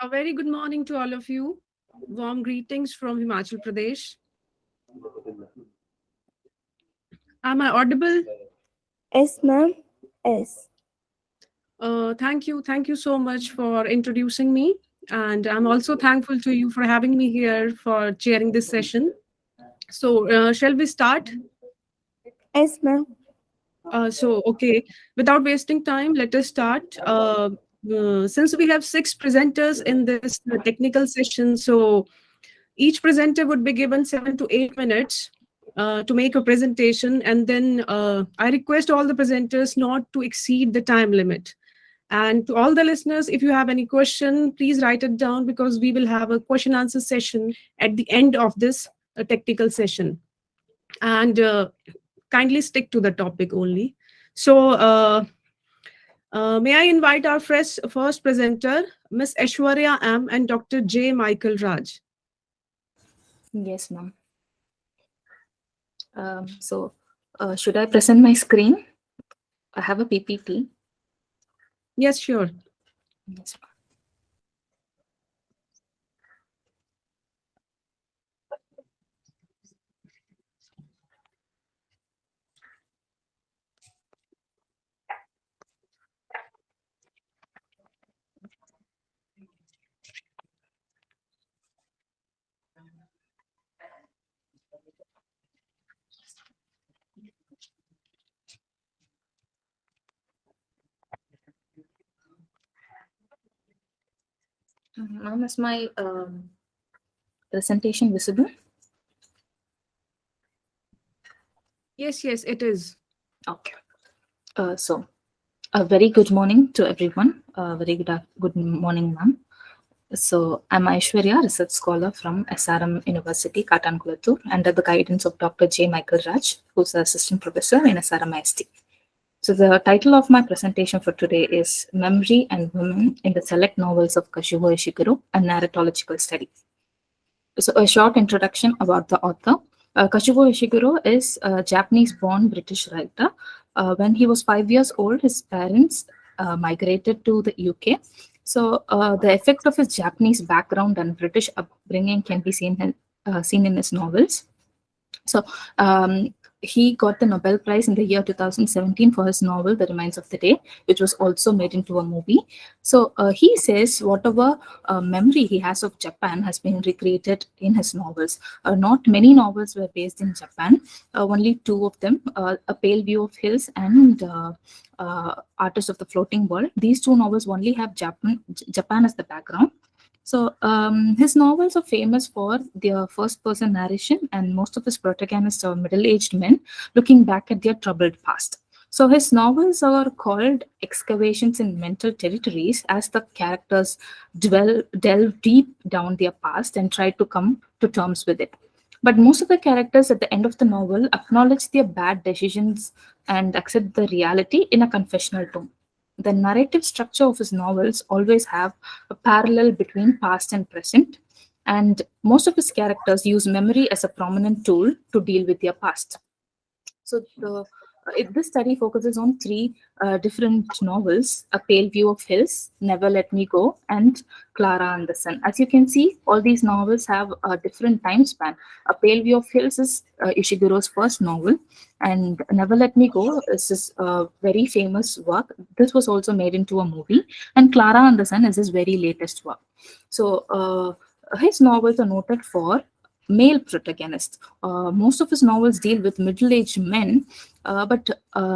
A very good morning to all of you. Warm greetings from Himachal Pradesh. Am I audible? Yes, ma'am. Yes. Thank you so much for introducing me. And I'm also thankful to you for having me here for chairing this session. So, shall we start? Yes, ma'am. Okay, without wasting time, let us start. Since we have six presenters in this technical session, so each presenter would be given 7 to 8 minutes to make a presentation, and then I request all the presenters not to exceed the time limit. And to all the listeners, if you have any question, please write it down because we will have a question answer session at the end of this technical session. And kindly stick to the topic only. So, may I invite our first presenter, Miss Aishwarya M. and Dr. J. Michael Raj. Yes, ma'am. Should I present my screen? I have a PPT. Yes, sure. Yes, ma'am. Ma'am, is my presentation visible? Yes, it is. Okay. A very good morning to everyone. Good morning, ma'am. So, I'm Aishwarya, research scholar from SRM University, Katankulattur, under the guidance of Dr. J. Michael Raj, who's the assistant professor in SRM IST. So, the title of my presentation for today is Memory and Women in the Select Novels of Kazuo Ishiguro, a Narratological Study. So, a short introduction about the author. Kazuo Ishiguro is a Japanese-born British writer. When he was 5 years old, his parents migrated to the UK. So, the effect of his Japanese background and British upbringing can be seen in his novels. So, he got the Nobel Prize in the year 2017 for his novel The Remains of the Day, which was also made into a movie. So, he says whatever memory he has of Japan has been recreated in his novels. Not many novels were based in Japan, only two of them, A Pale View of Hills and Artist of the Floating World. These two novels only have Japan as the background. So his novels are famous for their first-person narration, and most of his protagonists are middle-aged men looking back at their troubled past. So his novels are called excavations in mental territories as the characters delve deep down their past and try to come to terms with it. But most of the characters at the end of the novel acknowledge their bad decisions and accept the reality in a confessional tone. The narrative structure of his novels always have a parallel between past and present, and most of his characters use memory as a prominent tool to deal with their past. So this study focuses on three different novels: A Pale View of Hills, Never Let Me Go, and Clara and the Sun. As you can see, all these novels have a different time span. A Pale View of Hills is Ishiguro's first novel, and Never Let Me Go is his very famous work. This was also made into a movie, and Clara and the Sun is his very latest work. So his novels are noted for male protagonists. Most of his novels deal with middle-aged men, but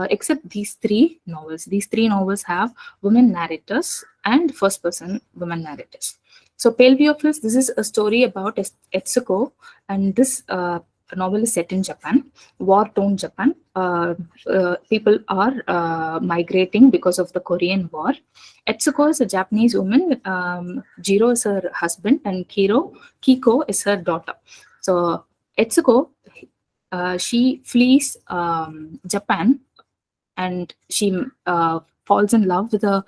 except these three novels have women narrators and first-person women narrators. So, Pale View of Hills, this is a story about Etsuko, and this novel is set in Japan, war-torn Japan. People are migrating because of the Korean War. Etsuko is a Japanese woman. Jiro is her husband, and Kiko is her daughter. So Etsuko, she flees Japan, and she falls in love with a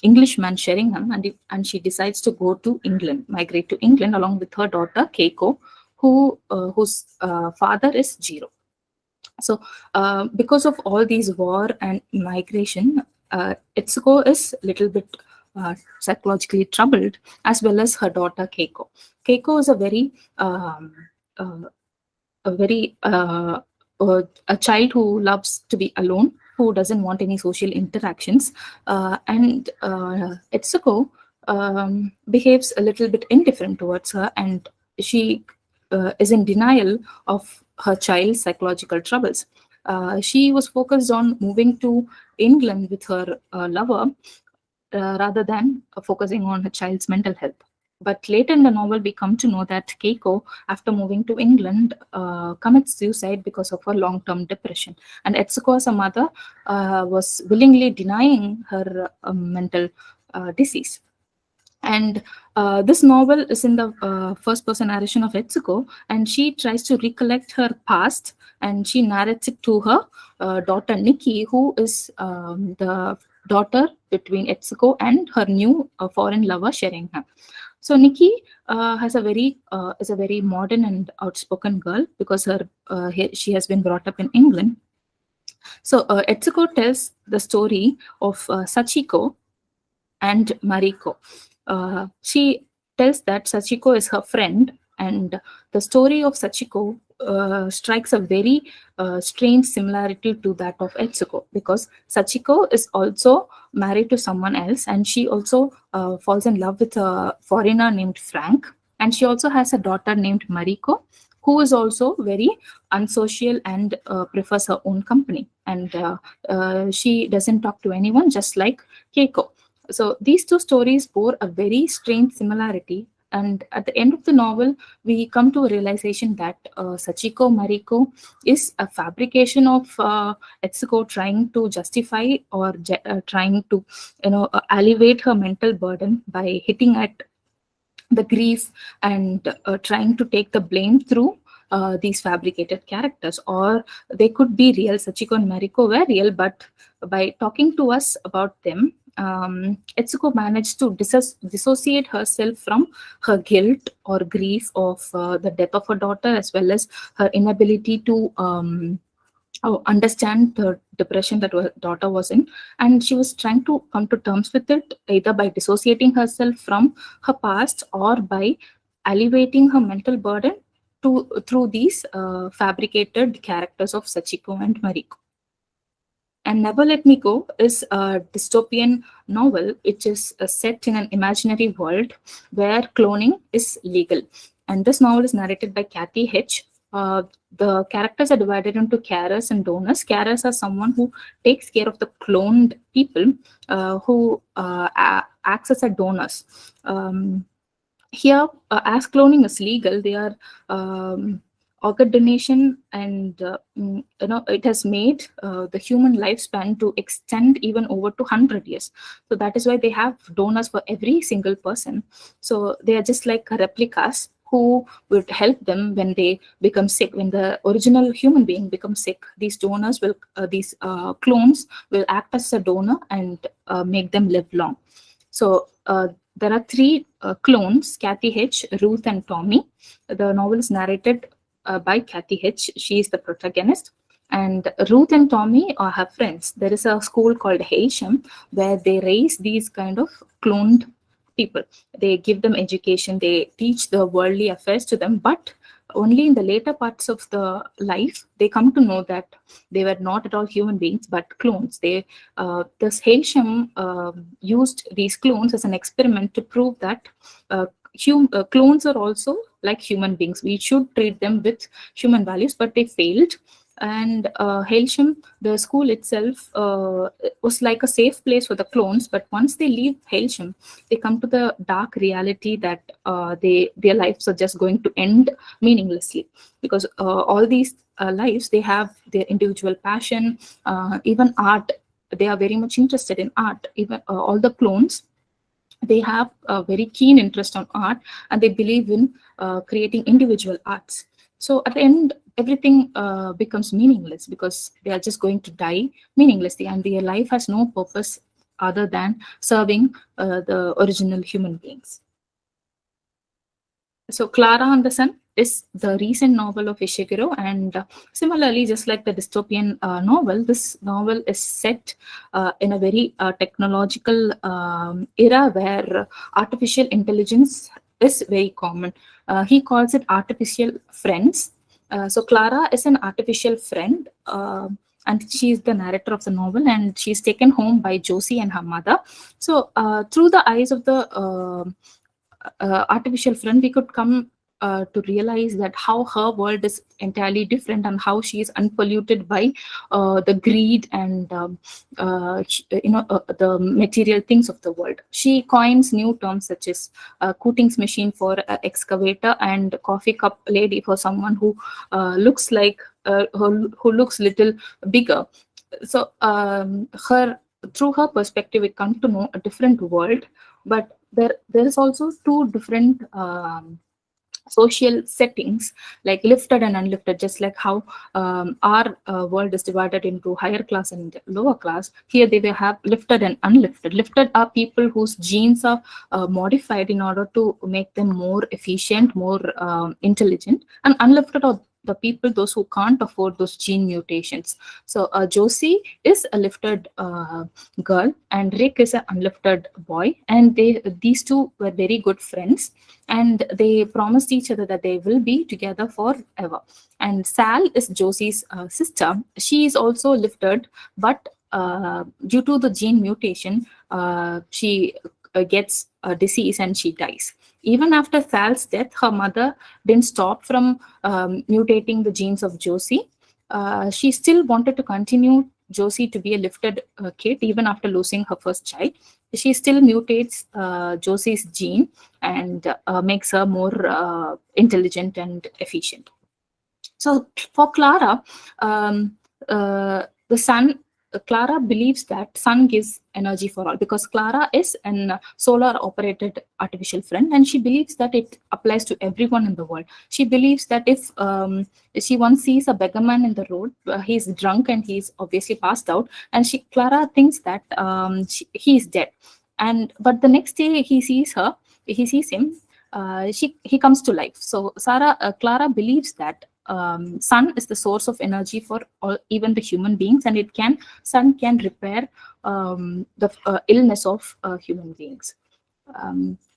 Englishman, Sheringham, and she decides to go to England, migrate to England along with her daughter Keiko, whose father is Jiro. So, because of all these war and migration, Etsuko is little bit psychologically troubled, as well as her daughter Keiko. Keiko is uh, a very a child who loves to be alone, who doesn't want any social interactions, and Etsuko behaves a little bit indifferent towards her, and she is in denial of her child's psychological troubles. She was focused on moving to England with her lover rather than focusing on her child's mental health. But later in the novel, we come to know that Keiko, after moving to England, commits suicide because of her long term depression. And Etsuko, as a mother, was willingly denying her mental disease. And this novel is in the first person narration of Etsuko, and she tries to recollect her past and she narrates it to her daughter Nikki, who is the daughter between Etsuko and her new foreign lover Sheringham. So Nikki is a very modern and outspoken girl because she has been brought up in England. So Etsuko tells the story of Sachiko and Mariko. She tells that Sachiko is her friend, and the story of Sachiko strikes a very strange similarity to that of Etsuko, because Sachiko is also married to someone else, and she also falls in love with a foreigner named Frank, and she also has a daughter named Mariko, who is also very unsocial and prefers her own company, and she doesn't talk to anyone, just like Keiko. So these two stories bore a very strange similarity. And at the end of the novel, we come to a realization that Sachiko Mariko is a fabrication of Etsuko trying to justify or trying to, alleviate her mental burden by hitting at the grief and trying to take the blame through these fabricated characters. Or they could be real. Sachiko and Mariko were real, but by talking to us about them, Etsuko managed to dissociate herself from her guilt or grief of the death of her daughter, as well as her inability to understand the depression that her daughter was in. And she was trying to come to terms with it either by dissociating herself from her past or by alleviating her mental burden through these fabricated characters of Sachiko and Mariko. And Never Let Me Go is a dystopian novel which is set in an imaginary world where cloning is legal. And this novel is narrated by Kathy H. The characters are divided into carers and donors. Carers are someone who takes care of the cloned people who acts as a donors. Here, as cloning is legal, they are organ donation, and it has made the human lifespan to extend even over to 100 years. So that is why they have donors for every single person. So they are just like replicas who would help them when they become sick. When the original human being becomes sick, these donors will, these clones will act as a donor and make them live long. So there are three clones, Kathy H., Ruth, and Tommy. The novel is narrated by Kathy H. She is the protagonist. And Ruth and Tommy have friends. There is a school called Haisham where they raise these kind of cloned people. They give them education, they teach the worldly affairs to them, but only in the later parts of the life they come to know that they were not at all human beings but clones. This Haisham used these clones as an experiment to prove that clones are also like human beings. We should treat them with human values, but they failed. And Hailsham, the school itself, was like a safe place for the clones. But once they leave Hailsham, they come to the dark reality that their lives are just going to end meaninglessly, because all these lives, they have their individual passion, even art. They are very much interested in art. Even all the clones, they have a very keen interest on art, and they believe in creating individual arts. So at the end, everything becomes meaningless because they are just going to die meaninglessly, and their life has no purpose other than serving the original human beings. So Clara and the Sun is the recent novel of Ishiguro, and similarly, just like the dystopian novel, this novel is set in a very technological era where artificial intelligence is very common. He calls it artificial friends. So Clara is an artificial friend. And she is the narrator of the novel, and she's taken home by Josie and her mother. So through the eyes of the artificial friend, we could come to realize that how her world is entirely different, and how she is unpolluted by the greed and the material things of the world. She coins new terms such as cootings machine for excavator, and coffee cup lady for someone who looks like who looks little bigger. So her through her perspective, we come to know a different world, but there is also two different social settings, like lifted and unlifted. Just like how our world is divided into higher class and lower class, here they will have lifted and unlifted. Lifted are people whose genes are modified in order to make them more efficient, more intelligent, and unlifted are the people, those who can't afford those gene mutations. So Josie is a lifted girl, and Rick is an unlifted boy, and these two were very good friends, and they promised each other that they will be together forever. And Sal is Josie's sister. She is also lifted, but due to the gene mutation, she gets a disease and she dies. Even after Sal's death, her mother didn't stop from mutating the genes of Josie. She still wanted to continue Josie to be a lifted kid even after losing her first child. She still mutates Josie's gene and makes her more intelligent and efficient. So for Clara, the sun, Clara believes that sun gives energy for all, because Clara is an solar operated artificial friend, and she believes that it applies to everyone in the world. She believes that if she once sees a beggar man in the road, he's drunk and he's obviously passed out, and Clara thinks that he is dead. And but the next day he sees him, he comes to life. So Clara believes that sun is the source of energy for all, even the human beings, and sun can repair the illness of human beings.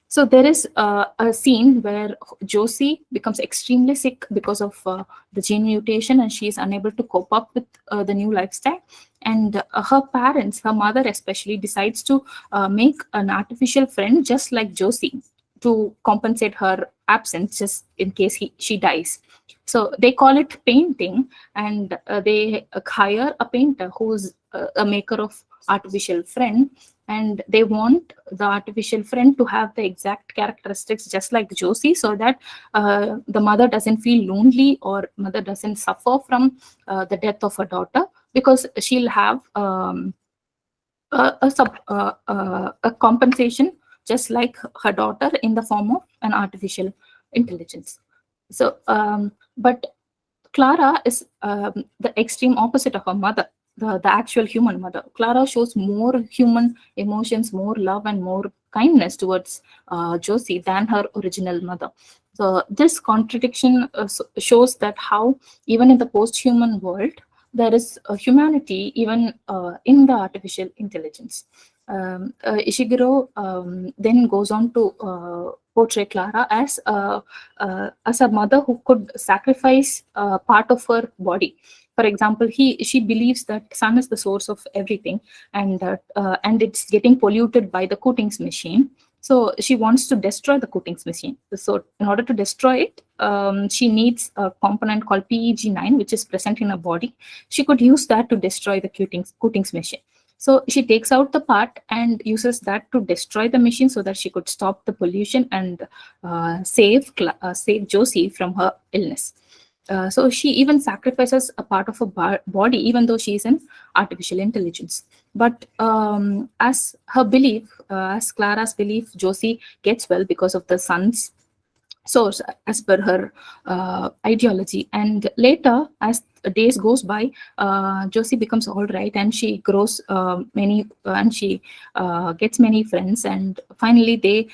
So there is a scene where Josie becomes extremely sick because of the gene mutation, and she is unable to cope up with the new lifestyle. And her parents, her mother especially, decides to make an artificial friend just like Josie to compensate her absence, just in case she dies. So they call it painting, and they hire a painter who's a maker of artificial friend, and they want the artificial friend to have the exact characteristics just like Josie, so that the mother doesn't feel lonely, or mother doesn't suffer from the death of her daughter, because she'll have a compensation just like her daughter in the form of an artificial intelligence. So, but Clara is the extreme opposite of her mother, the actual human mother. Clara shows more human emotions, more love, and more kindness towards Josie than her original mother. So this contradiction shows that how even in the post-human world, there is a humanity even in the artificial intelligence. Ishiguro then goes on to portray Clara as a mother who could sacrifice part of her body. For example, she believes that sun is the source of everything, and it's getting polluted by the coatings machine. So she wants to destroy the coatings machine. So in order to destroy it, she needs a component called PEG9, which is present in her body. She could use that to destroy the coatings machine. So she takes out the part and uses that to destroy the machine, so that she could stop the pollution and save Josie from her illness. So she even sacrifices a part of her body, even though she is an artificial intelligence. But as Clara's belief, Josie gets well because of the sun's source as per her ideology. And later, as days goes by, Josie becomes all right, and she grows and she gets many friends, and finally they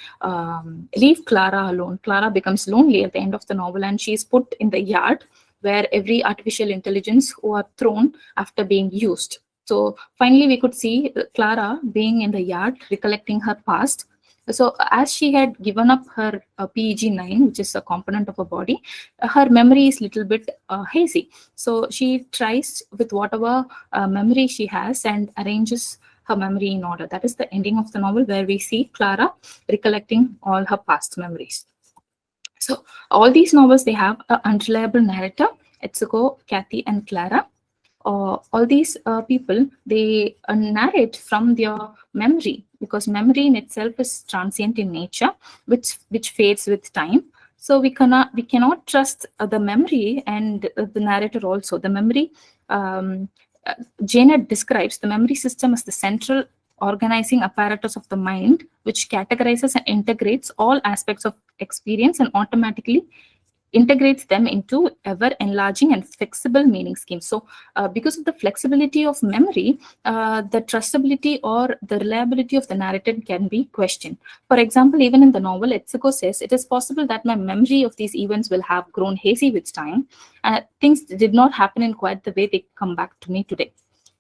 leave Clara alone. Clara becomes lonely at the end of the novel, and she is put in the yard where every artificial intelligence who are thrown after being used. So finally we could see Clara being in the yard recollecting her past. So as she had given up her PEG9, which is a component of her body, her memory is little bit hazy. So she tries with whatever memory she has and arranges her memory in order. That is the ending of the novel, where we see Clara recollecting all her past memories. So all these novels, they have an unreliable narrator, Etsuko, Kathy, and Clara. All these people, they narrate from their memory, because memory in itself is transient in nature, which fades with time. So we cannot trust the memory and the narrator also. The memory, Janet describes the memory system as the central organizing apparatus of the mind, which categorizes and integrates all aspects of experience and automatically integrates them into ever enlarging and flexible meaning schemes. So because of the flexibility of memory, the trustability or the reliability of the narrative can be questioned. For example, even in the novel, Etsuko says, it is possible that my memory of these events will have grown hazy with time. Things did not happen in quite the way they come back to me today.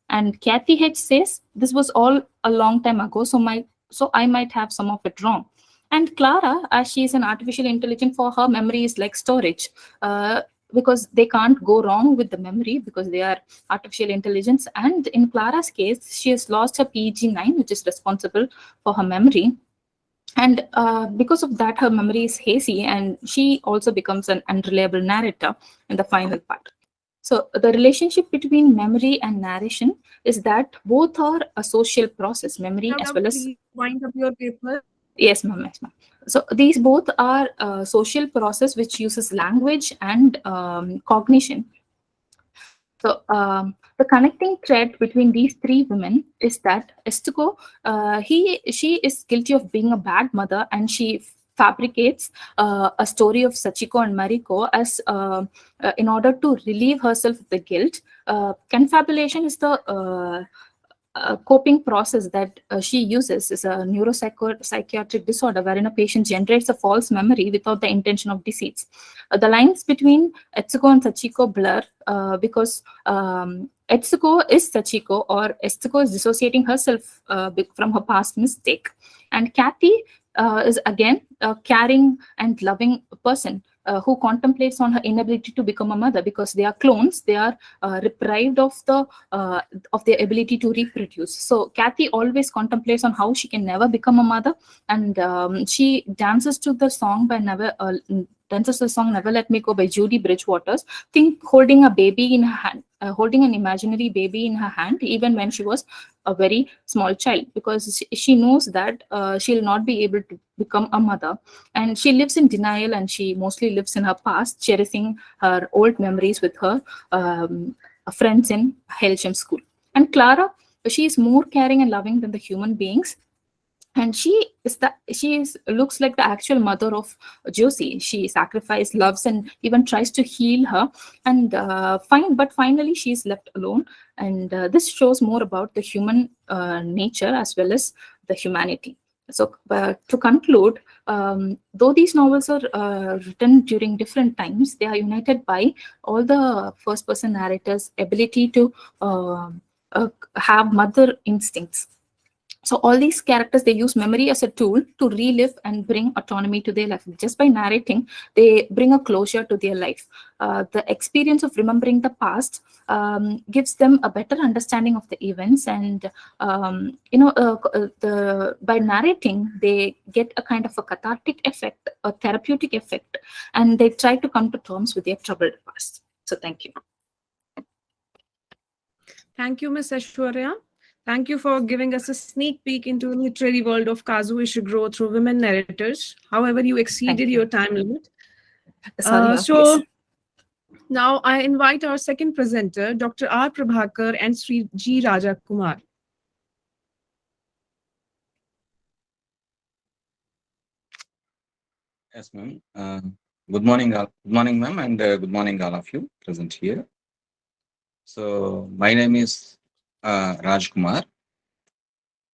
And Kathy H says, this was all a long time ago, so I might have some of it wrong. And Clara, as she is an artificial intelligence, for her memory is like storage, because they can't go wrong with the memory because they are artificial intelligence. And in Clara's case, she has lost her PEG9, which is responsible for her memory. And because of that, her memory is hazy, and she also becomes an unreliable narrator in the final part. So the relationship between memory and narration is that both are a social process, memory as well as... Please wind up your paper. Yes, ma'am. Yes, ma'am. So these both are a social process which uses language and cognition. So the connecting thread between these three women is that Estuko, she is guilty of being a bad mother, and she fabricates a story of Sachiko and Mariko as in order to relieve herself of the guilt. Confabulation is the coping process that she uses. Is a neuropsychiatric disorder wherein a patient generates a false memory without the intention of deceit. The lines between Etsuko and Sachiko blur because Etsuko is Sachiko, or Etsuko is dissociating herself from her past mistake. And Kathy is again a caring and loving person who contemplates on her inability to become a mother, because they are clones. They are deprived of their ability to reproduce. So Kathy always contemplates on how she can never become a mother, and she dances to the song Never Let Me Go by Judy Bridgewater. Think holding a baby in her hand, holding an imaginary baby in her hand, even when she was a very small child, because she knows that she'll not be able to become a mother. And she lives in denial, and she mostly lives in her past, cherishing her old memories with her friends in Hailsham school. And Clara, she is more caring and loving than the human beings. And she looks like the actual mother of Josie. She sacrifices, loves, and even tries to heal her. And but finally she is left alone. And this shows more about the human nature as well as the humanity. So to conclude, though these novels are written during different times, they are united by all the first-person narrators' ability to have mother instincts. So all these characters, they use memory as a tool to relive and bring autonomy to their life. Just by narrating, they bring a closure to their life. The experience of remembering the past gives them a better understanding of the events, and by narrating, they get a kind of a cathartic effect, a therapeutic effect, and they try to come to terms with their troubled past. So thank you. Thank you, Ms. Aishwarya. Thank you for giving us a sneak peek into the literary world of Kazuo Ishiguro through women narrators. However, you exceeded your time limit. Sorry, so now I invite our second presenter, Dr. R. Prabhakar and Sri G. Raja Kumar. Yes, ma'am. Good morning, ma'am, and good morning, all of you present here. So, my name is Raj Kumar.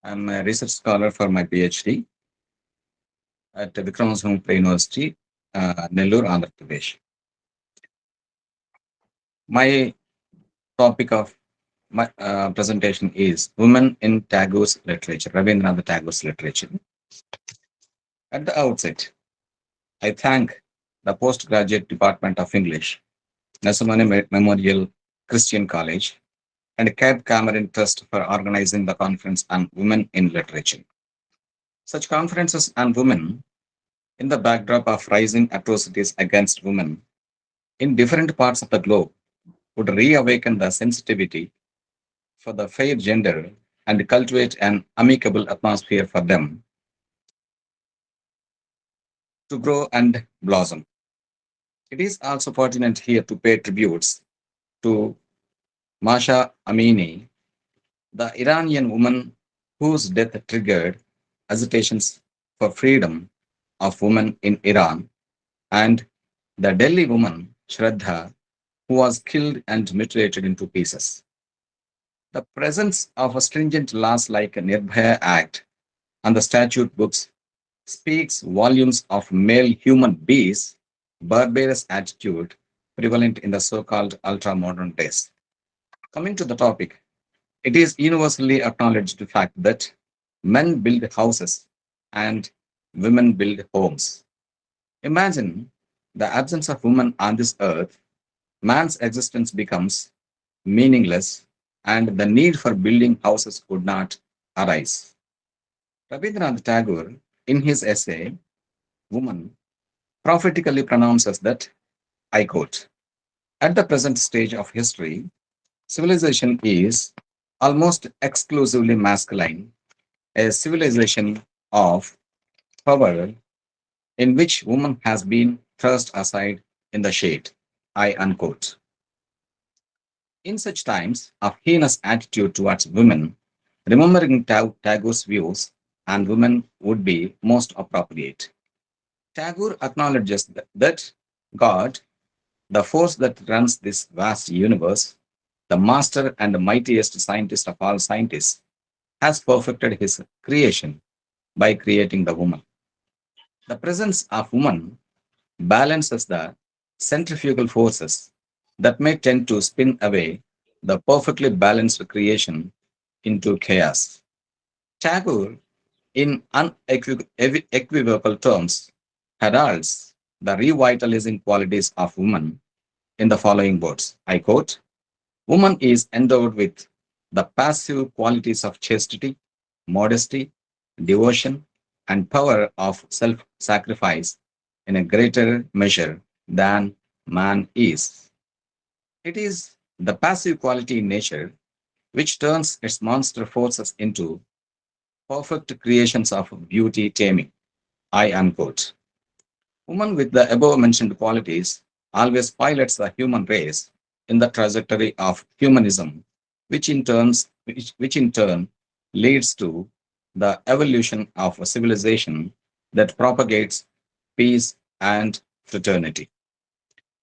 I'm a research scholar for my PhD at Vikramasinghe University, Nellore, Andhra Pradesh. My topic of my presentation is Women in Tagore's Literature, Rabindranath Tagore's Literature. At the outset, I thank the Postgraduate Department of English, Nasamani Memorial Christian College, and Cape Cameron Trust for organizing the conference on women in literature. Such conferences on women, in the backdrop of rising atrocities against women in different parts of the globe, would reawaken the sensitivity for the fair gender and cultivate an amicable atmosphere for them to grow and blossom. It is also pertinent here to pay tributes to Masha Amini, the Iranian woman whose death triggered agitations for freedom of women in Iran, and the Delhi woman Shraddha, who was killed and mutilated into pieces. The presence of a stringent laws like a Nirbhaya Act and the statute books speaks volumes of male human beings' barbarous attitude prevalent in the so-called ultra-modern days. Coming to the topic, it is universally acknowledged the fact that men build houses and women build homes. Imagine the absence of women on this earth, man's existence becomes meaningless and the need for building houses would not arise. Rabindranath Tagore, in his essay, Woman, prophetically pronounces that, I quote, at the present stage of history, civilization is almost exclusively masculine, a civilization of power in which woman has been thrust aside in the shade. I unquote. In such times of heinous attitude towards women, remembering Tagore's views and women would be most appropriate. Tagore acknowledges that God, the force that runs this vast universe, the master and the mightiest scientist of all scientists, has perfected his creation by creating the woman. The presence of woman balances the centrifugal forces that may tend to spin away the perfectly balanced creation into chaos. Tagore, in unequivocal terms, heralds the revitalizing qualities of woman in the following words. I quote, woman is endowed with the passive qualities of chastity, modesty, devotion, and power of self sacrifice in a greater measure than man is. It is the passive quality in nature which turns its monster forces into perfect creations of beauty taming. I unquote. Woman with the above mentioned qualities always pilots the human race in the trajectory of humanism, which in turn leads to the evolution of a civilization that propagates peace and fraternity.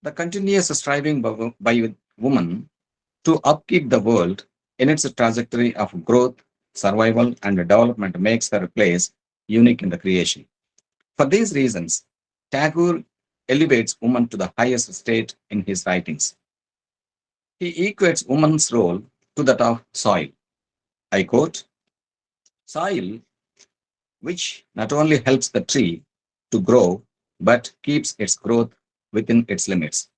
The continuous striving by woman to upkeep the world in its trajectory of growth, survival, and development makes her place unique in the creation. For these reasons, Tagore elevates woman to the highest state in his writings. He equates woman's role to that of soil. I quote, soil which not only helps the tree to grow, but keeps its growth within its limits.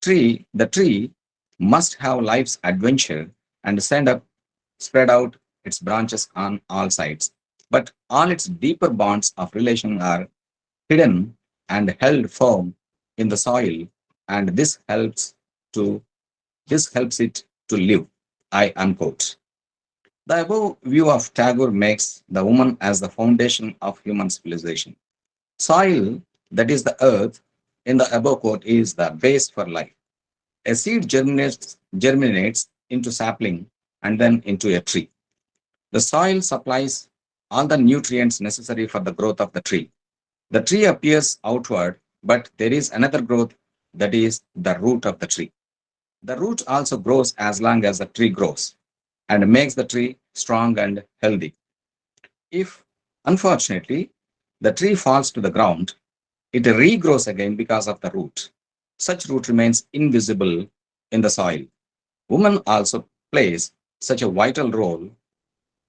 The tree must have life's adventure and spread out its branches on all sides. But all its deeper bonds of relation are hidden and held firm in the soil, and to this helps it to live. I unquote. The above view of Tagore makes the woman as the foundation of human civilization. Soil, that is the earth, in the above quote, is the base for life. A seed germinates into sapling and then into a tree. The soil supplies all the nutrients necessary for the growth of the tree. The tree appears outward But there is another growth, that is the root of the tree. The root also grows as long as the tree grows and makes the tree strong and healthy. If, unfortunately, the tree falls to the ground, it regrows again because of the root. Such root remains invisible in the soil. Woman also plays such a vital role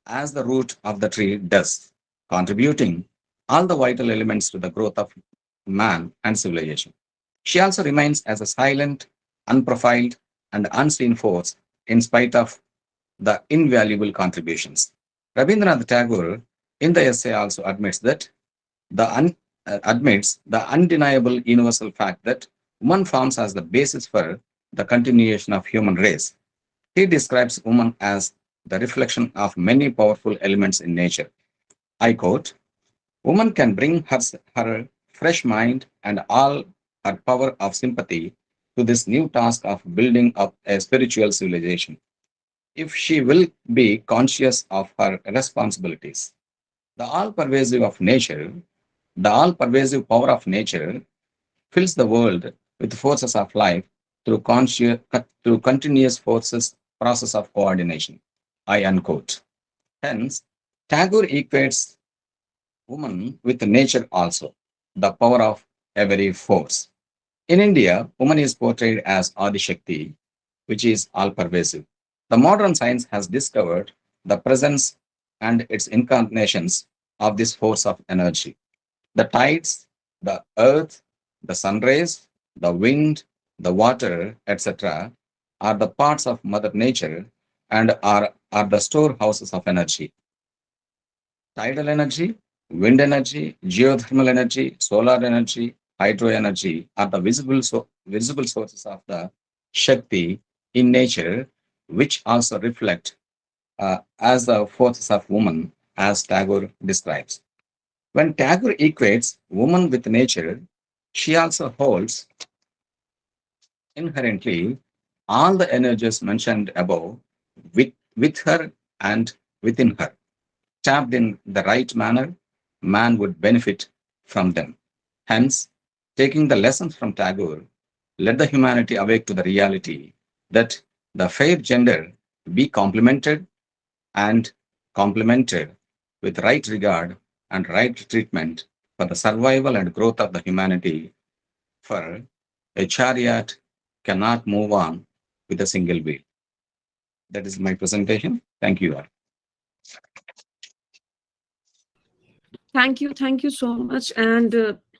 as the root of the tree does, contributing all the vital elements to the growth of man and civilization. She also remains as a silent, unprofiled, and unseen force in spite of the invaluable contributions. Rabindranath Tagore, in the essay, also admits the undeniable universal fact that woman forms as the basis for the continuation of human race. He describes woman as the reflection of many powerful elements in nature. I quote, woman can bring her fresh mind and all her power of sympathy to this new task of building up a spiritual civilization. If she will be conscious of her responsibilities, the all-pervasive of nature, the all-pervasive power of nature fills the world with forces of life through continuous forces process of coordination. I unquote. Hence, Tagore equates woman with nature also, the power of every force. In India, woman is portrayed as Adi Shakti, which is all pervasive. The modern science has discovered the presence and its incarnations of this force of energy. The tides, the earth, the sun rays, the wind, the water, etc., are the parts of Mother Nature and are the storehouses of energy. Tidal energy, wind energy, geothermal energy, solar energy, hydro energy are the visible sources of the Shakti in nature, which also reflect as the forces of woman, as Tagore describes. When Tagore equates woman with nature, she also holds inherently all the energies mentioned above with her and within her. Tapped in the right manner, man would benefit from them. Hence, taking the lessons from Tagore, let the humanity awake to the reality that the fair gender be complemented and complemented with right regard and right treatment for the survival and growth of the humanity. For a chariot cannot move on with a single wheel. That is my presentation. Thank you all. Thank you so much. And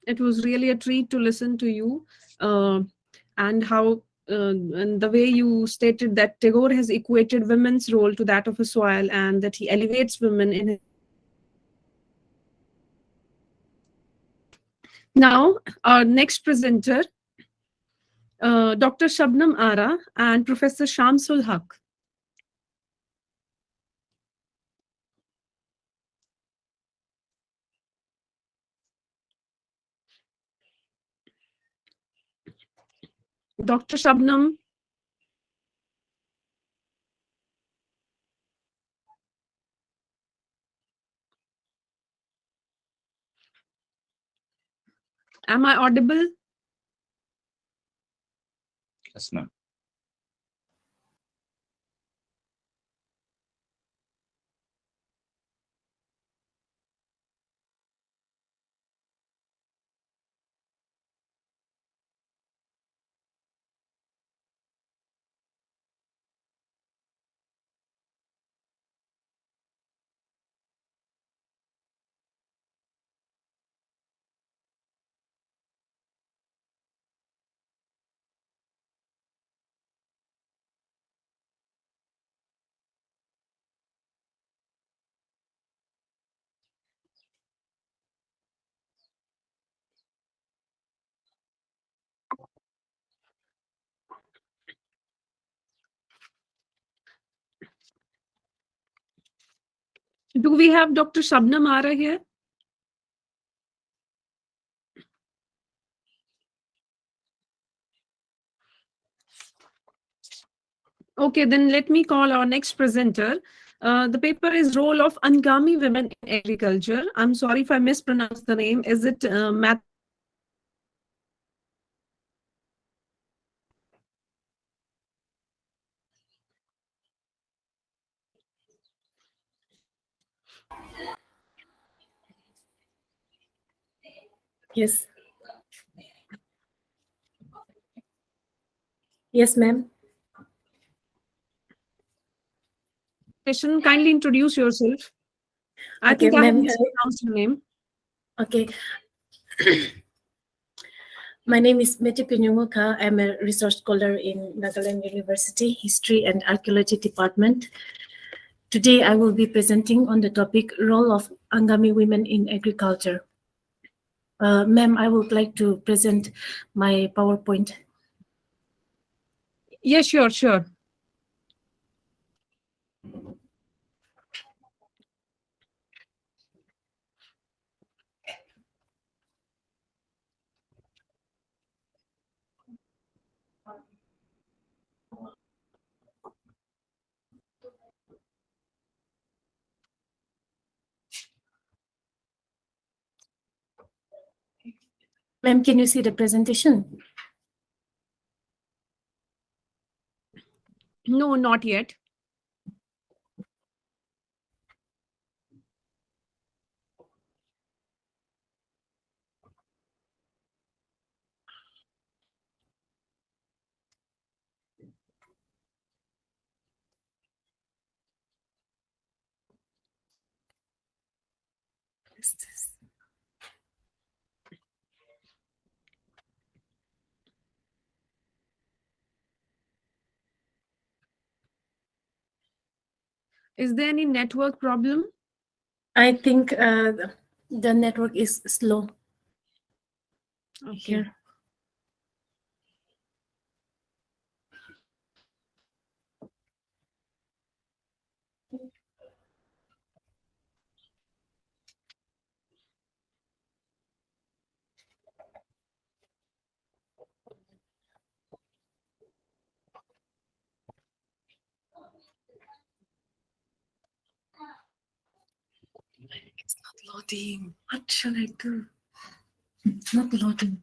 it was really a treat to listen to you, and how and the way you stated that Tagore has equated women's role to that of a soil, and that he elevates women in. Now, our next presenter, Dr. Shabnam Ara and Professor Shamsul Haq. Dr. Shabnam. Am I audible? Yes, ma'am. Do we have Dr. Shabnam Ara here? Okay, then let me call our next presenter. The paper is Role of Angami Women in Agriculture. I'm sorry if I mispronounced the name. Is it Yes. Yes, ma'am. Kindly introduce yourself. I Okay, think I have ma'am. mispronounced your name. Okay. My name is Meti Pinyumuka. I'm a research scholar in Nagaland University History and Archaeology Department. Today, I will be presenting on the topic Role of Angami Women in Agriculture. Ma'am, I would like to present my PowerPoint. Yes, sure, sure. Ma'am, can you see the presentation? No, not yet. Is there any network problem? I think the network is slow. Okay. Here. It's not loading. What shall I do? It's not loading.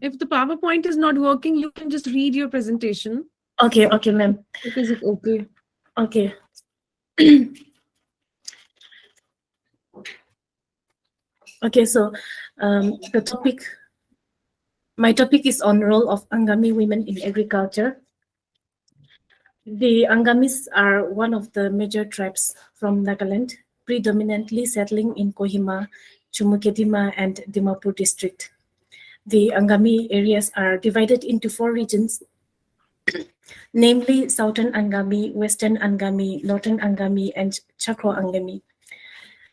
If the PowerPoint is not working, you can just read your presentation. Okay, okay, ma'am. Is it okay? Okay. Okay, so my topic is on role of Angami women in agriculture. The Angamis are one of the major tribes from Nagaland, predominantly settling in Kohima, Chumukedima, and Dimapur district. The Angami areas are divided into 4 regions, namely Southern Angami, Western Angami, Northern Angami, and Chakro Angami.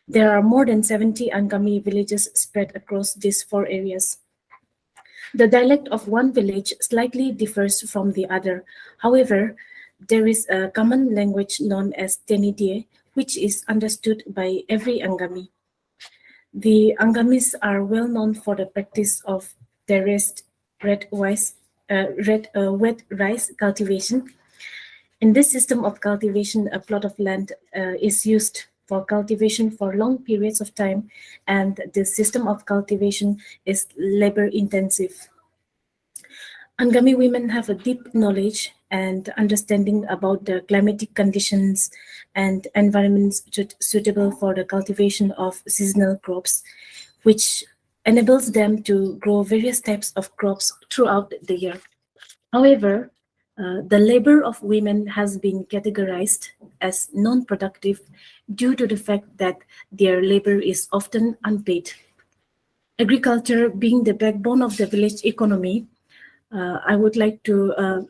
There are more than 70 Angami villages spread across these 4 areas. The dialect of one village slightly differs from the other. However, there is a common language known as Tenidie, which is understood by every Angami. The Angamis are well known for the practice of terraced wet rice cultivation. In this system of cultivation, a plot of land is used for cultivation for long periods of time, and the system of cultivation is labor intensive. Angami women have a deep knowledge and understanding about the climatic conditions and environments suitable for the cultivation of seasonal crops, which enables them to grow various types of crops throughout the year. However, the labor of women has been categorized as non-productive due to the fact that their labor is often unpaid. Agriculture being the backbone of the village economy, I would like to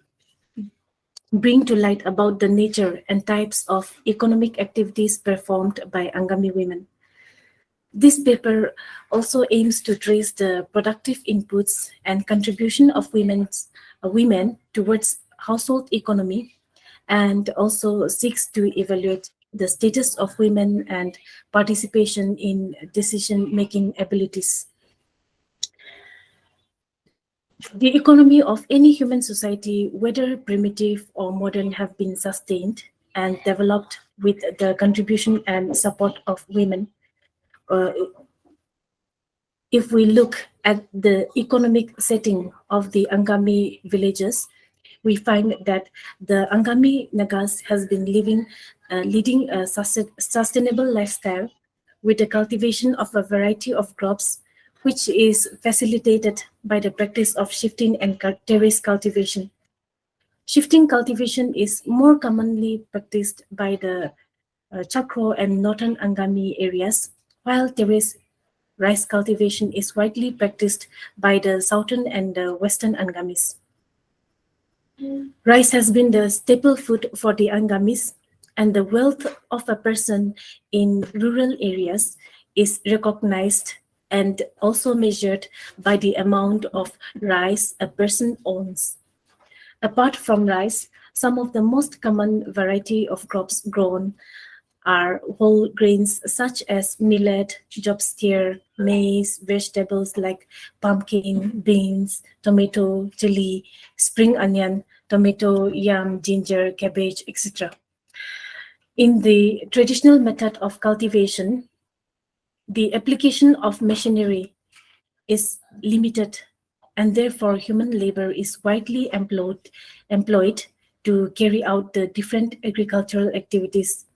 bring to light about the nature and types of economic activities performed by Angami women. This paper also aims to trace the productive inputs and contribution of women towards household economy, and also seeks to evaluate the status of women and participation in decision-making abilities. The economy of any human society, whether primitive or modern, have been sustained and developed with the contribution and support of women. Uh, if we look at the economic setting of the Angami villages, we find that the Angami Nagas has been leading a sustainable lifestyle with the cultivation of a variety of crops, which is facilitated by the practice of shifting and terrace cultivation. Shifting cultivation is more commonly practiced by the Chakro and northern Angami areas, while terrace rice cultivation is widely practiced by the southern and the western Angamis. Rice has been the staple food for the Angamis, and the wealth of a person in rural areas is recognized and also measured by the amount of rice a person owns. Apart from rice, some of the most common variety of crops grown are whole grains such as millet, job steer, maize, vegetables like pumpkin, beans, tomato, chili, spring onion, tomato, yam, ginger, cabbage, etc. In the traditional method of cultivation, the application of machinery is limited, and therefore human labor is widely employed to carry out the different agricultural activities.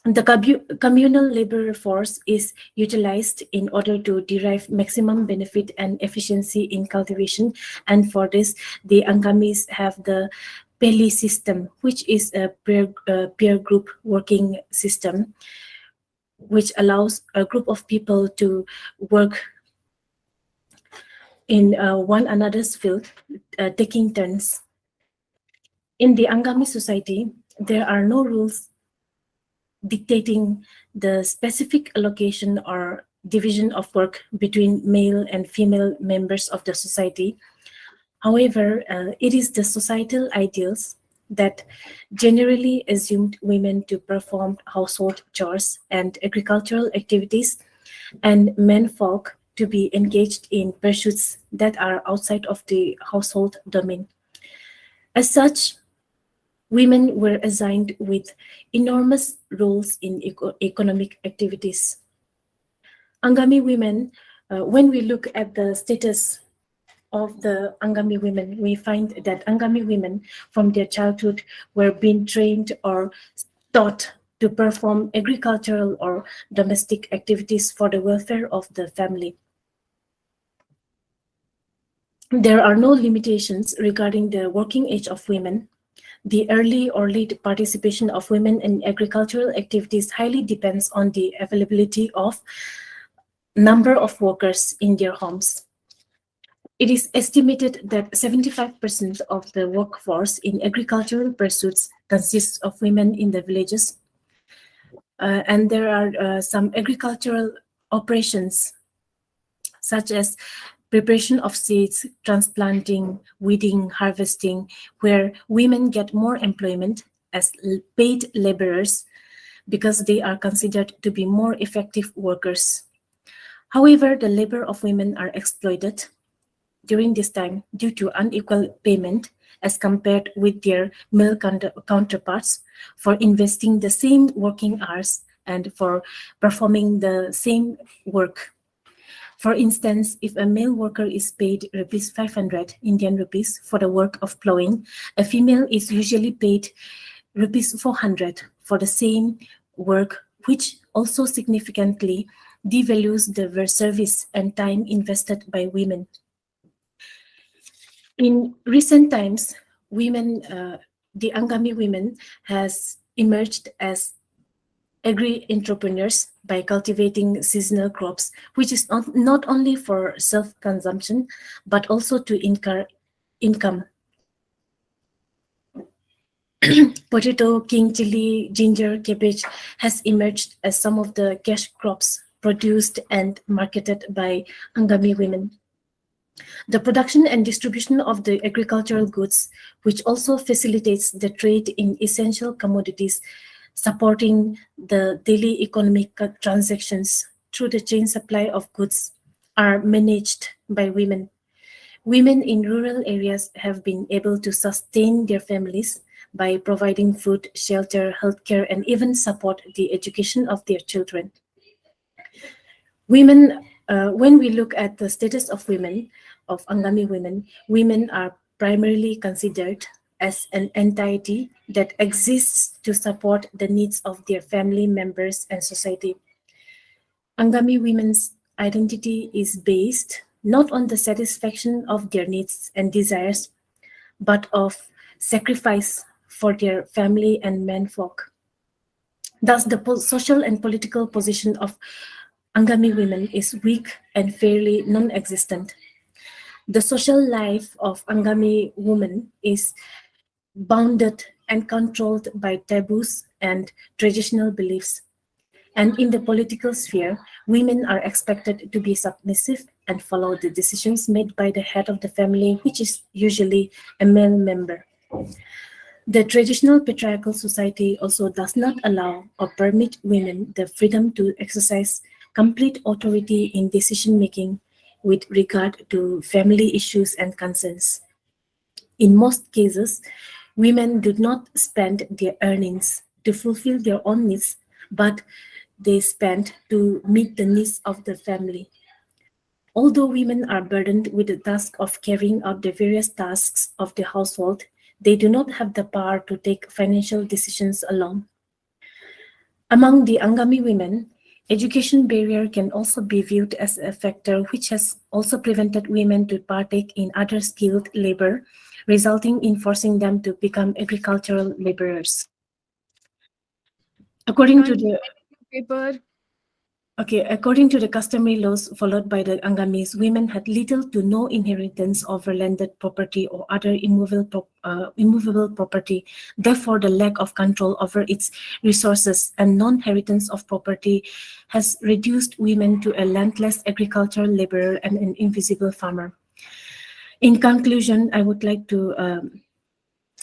The communal labor force is utilized in order to derive maximum benefit and efficiency in cultivation, and for this, the Angamis have the Peli system, which is a peer group working system, which allows a group of people to work in one another's field, taking turns. In the Angami society, there are no rules dictating the specific allocation or division of work between male and female members of the society. However, it is the societal ideals that generally assumed women to perform household chores and agricultural activities, and men folk to be engaged in pursuits that are outside of the household domain. As such, women were assigned with enormous roles in economic activities. Angami women, when we look at the status of the Angami women, we find that Angami women from their childhood were being trained or taught to perform agricultural or domestic activities for the welfare of the family. There are no limitations regarding the working age of women. The early or late participation of women in agricultural activities highly depends on the availability of number of workers in their homes. It is estimated that 75% of the workforce in agricultural pursuits consists of women in the villages. And there are some agricultural operations such as preparation of seeds, transplanting, weeding, harvesting, where women get more employment as paid laborers because they are considered to be more effective workers. However, the labor of women are exploited during this time due to unequal payment as compared with their male counterparts for investing the same working hours and for performing the same work. For instance, if a male worker is paid rupees 500 Indian rupees for the work of plowing, a female is usually paid rupees 400 for the same work, which also significantly devalues the service and time invested by women. In recent times, women, the Angami women has emerged as agri-entrepreneurs by cultivating seasonal crops, which is not only for self-consumption, but also to income. Potato, king chili, ginger, cabbage has emerged as some of the cash crops produced and marketed by Angami women. The production and distribution of the agricultural goods, which also facilitates the trade in essential commodities, supporting the daily economic transactions through the chain supply of goods, are managed by women. Women in rural areas have been able to sustain their families by providing food, shelter, healthcare, and even support the education of their children. Women, when we look at the status of women, of Angami women, women are primarily considered as an entity that exists to support the needs of their family members and society. Angami women's identity is based not on the satisfaction of their needs and desires, but of sacrifice for their family and menfolk. Thus, the social and political position of Angami women is weak and fairly non-existent. The social life of Angami women is bounded and controlled by taboos and traditional beliefs. And in the political sphere, women are expected to be submissive and follow the decisions made by the head of the family, which is usually a male member. The traditional patriarchal society also does not allow or permit women the freedom to exercise complete authority in decision making with regard to family issues and concerns. In most cases, women do not spend their earnings to fulfill their own needs, but they spend to meet the needs of the family. Although women are burdened with the task of carrying out the various tasks of the household, they do not have the power to take financial decisions alone. Among the Angami women, education barrier can also be viewed as a factor which has also prevented women to partake in other skilled labor, resulting in forcing them to become agricultural laborers. According to the Paper. According to the customary laws followed by the Angamis, women had little to no inheritance over landed property or other immovable property. Therefore, the lack of control over its resources and non-inheritance of property has reduced women to a landless agricultural laborer and an invisible farmer. In conclusion, I would like to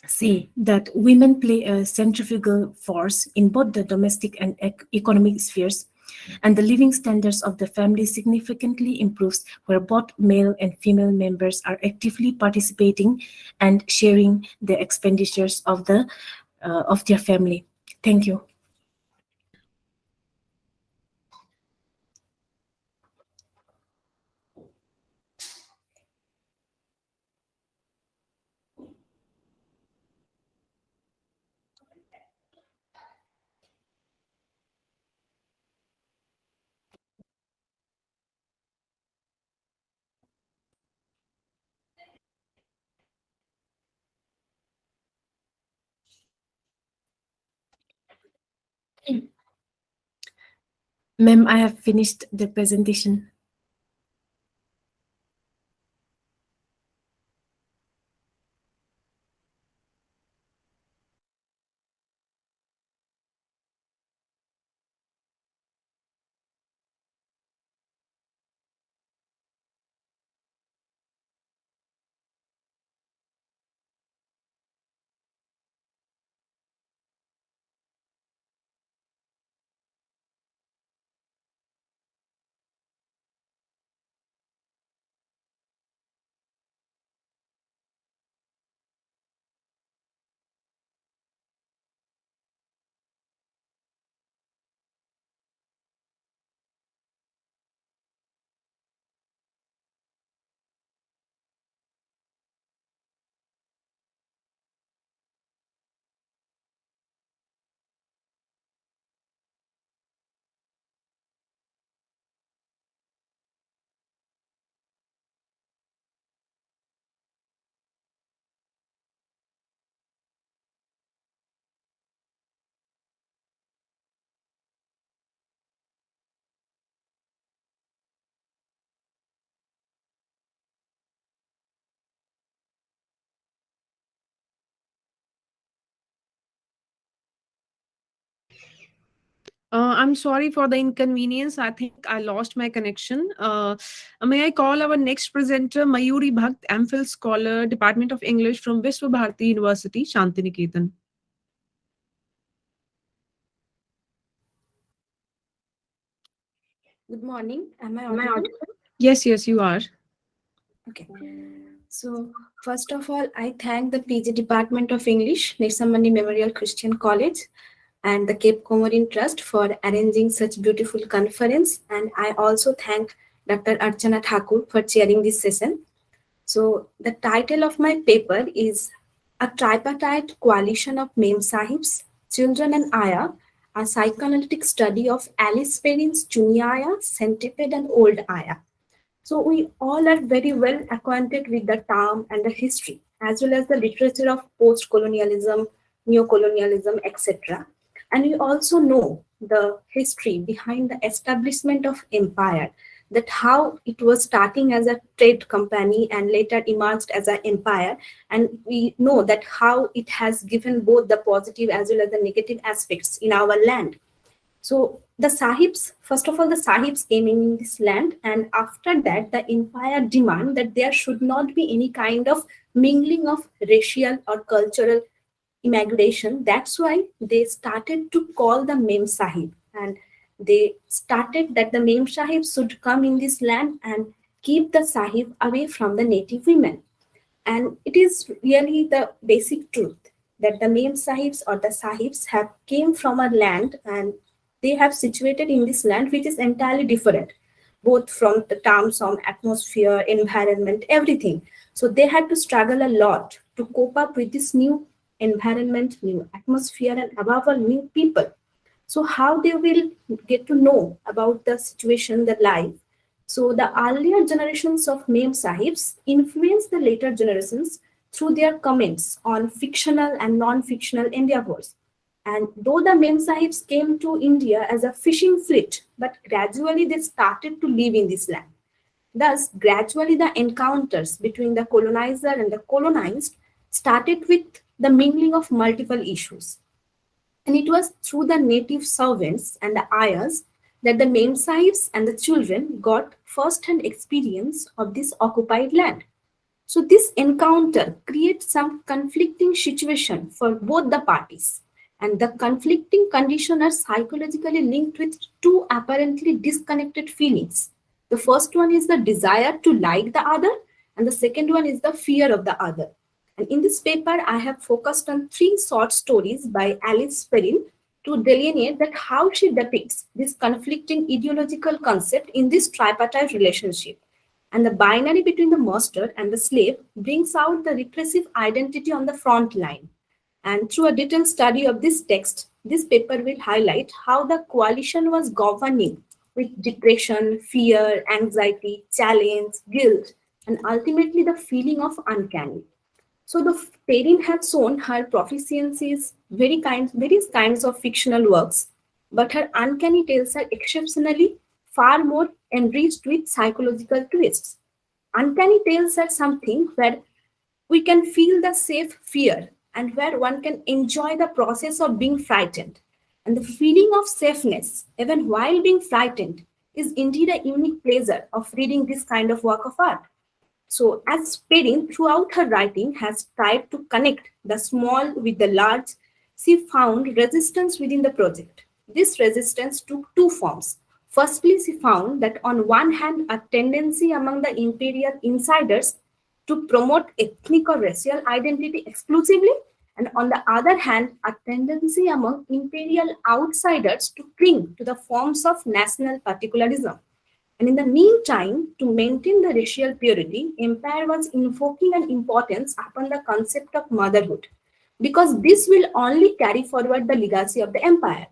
say that women play a centrifugal force in both the domestic and economic spheres, and the living standards of the family significantly improves where both male and female members are actively participating and sharing the expenditures of their family. Thank you. Ma'am, I have finished the presentation. I'm sorry for the inconvenience. I think I lost my connection. May I call our next presenter, Mayuri Bhakt, MPhil scholar, Department of English from Vishwa Bharati University, Shantiniketan. Good morning. Am I audible? Yes, you are. Okay. So, first of all, I thank the PG Department of English, Nesamani Memorial Christian College, and the Cape Comorin Trust for arranging such beautiful conference. And I also thank Dr. Archana Thakur for chairing this session. So the title of my paper is A Tripartite Coalition of Mem Sahibs, Children and Aya, a psychoanalytic study of Alice Perrin's Junior Aya, Centipede and Old Aya. So we all are very well acquainted with the term and the history, as well as the literature of post-colonialism, neo-colonialism, etc. And we also know the history behind the establishment of empire, that how it was starting as a trade company and later emerged as an empire. And we know that how it has given both the positive as well as the negative aspects in our land. So the Sahibs, first of all, the Sahibs came in this land, and after that, the empire demand that there should not be any kind of mingling of racial or cultural immigration. That's why they started to call the Mem Sahib, and they started that the Mem Sahib should come in this land and keep the Sahib away from the native women. And it is really the basic truth that the Mem Sahibs or the Sahibs have came from a land and they have situated in this land which is entirely different, both from the terms of atmosphere, environment, everything. So they had to struggle a lot to cope up with this new environment, new atmosphere, and above all, new people. So how they will get to know about the situation, the life. So the earlier generations of Mem Sahibs influenced the later generations through their comments on fictional and non-fictional endeavors. And though the Mem Sahibs came to India as a fishing fleet, but gradually they started to live in this land. Thus, gradually the encounters between the colonizer and the colonized started with the mingling of multiple issues. And it was through the native servants and the ayahs that the Mem Sahibs and the children got first-hand experience of this occupied land. So this encounter creates some conflicting situation for both the parties. And the conflicting conditions are psychologically linked with two apparently disconnected feelings. The first one is the desire to like the other, and the second one is the fear of the other. And in this paper, I have focused on 3 short stories by Alice Perrin to delineate that how she depicts this conflicting ideological concept in this tripartite relationship. And the binary between the master and the slave brings out the repressive identity on the front line. And through a detailed study of this text, this paper will highlight how the coalition was governing with depression, fear, anxiety, challenge, guilt, and ultimately the feeling of uncanny. So the Perrin has shown her proficiencies various kinds of fictional works, but her uncanny tales are exceptionally far more enriched with psychological twists. Uncanny tales are something where we can feel the safe fear and where one can enjoy the process of being frightened. And the feeling of safeness, even while being frightened, is indeed a unique pleasure of reading this kind of work of art. So as Perrin, throughout her writing, has tried to connect the small with the large, she found resistance within the project. This resistance took 2 forms. Firstly, she found that on one hand, a tendency among the imperial insiders to promote ethnic or racial identity exclusively, and on the other hand, a tendency among imperial outsiders to cling to the forms of national particularism. And in the meantime, to maintain the racial purity, empire was invoking an importance upon the concept of motherhood, because this will only carry forward the legacy of the empire.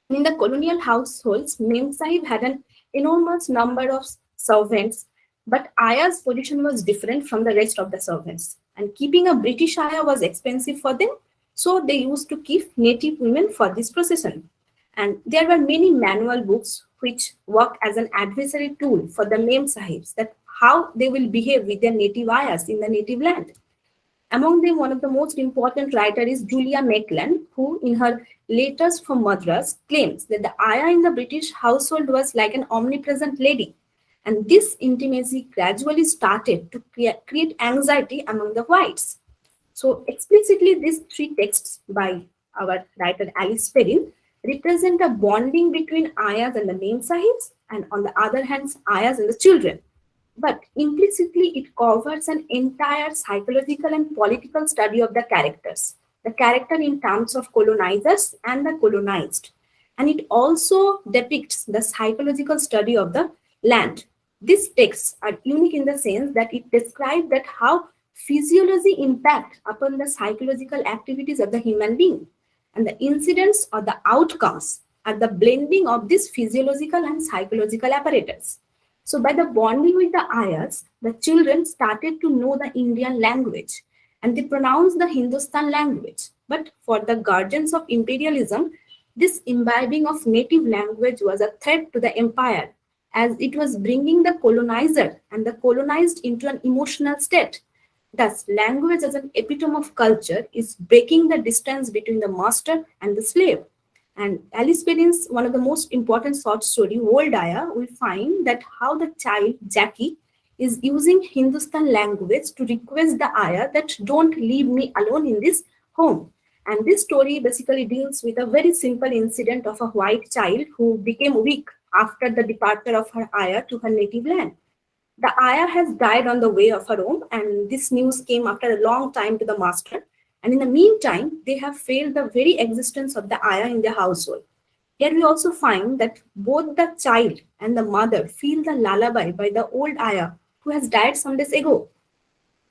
In the colonial households, Mem Sahib had an enormous number of servants, but Aya's position was different from the rest of the servants. And keeping a British Aya was expensive for them, so they used to keep native women for this procession. And there were many manual books which work as an advisory tool for the Mem Sahibs, that how they will behave with their native Ayas in the native land. Among them, one of the most important writers is Julia Maitland, who in her Letters from Madras claims that the Aya in the British household was like an omnipresent lady. And this intimacy gradually started to create anxiety among the whites. So explicitly, these 3 texts by our writer Alice Perrin represent a bonding between Ayas and the Mem Sahibs, and on the other hand, Ayas and the children. But implicitly, it covers an entire psychological and political study of the character in terms of colonizers and the colonized. And it also depicts the psychological study of the land. These texts are unique in the sense that it describes that how physiology impact upon the psychological activities of the human being, and the incidents or the outcomes are the blending of this physiological and psychological apparatus. So by the bonding with the ayahs, the children started to know the Indian language and they pronounced the Hindustan language. But for the guardians of imperialism, this imbibing of native language was a threat to the empire, as it was bringing the colonizer and the colonized into an emotional state. Thus, language as an epitome of culture is breaking the distance between the master and the slave. And Alice Perrin's one of the most important short story, Old Aya, we find that how the child, Jackie, is using Hindustan language to request the Aya that don't leave me alone in this home. And this story basically deals with a very simple incident of a white child who became weak after the departure of her Aya to her native land. The Aya has died on the way of her home, and this news came after a long time to the master. And in the meantime, they have failed the very existence of the Aya in their household. Here we also find that both the child and the mother feel the lullaby by the old Aya who has died some days ago.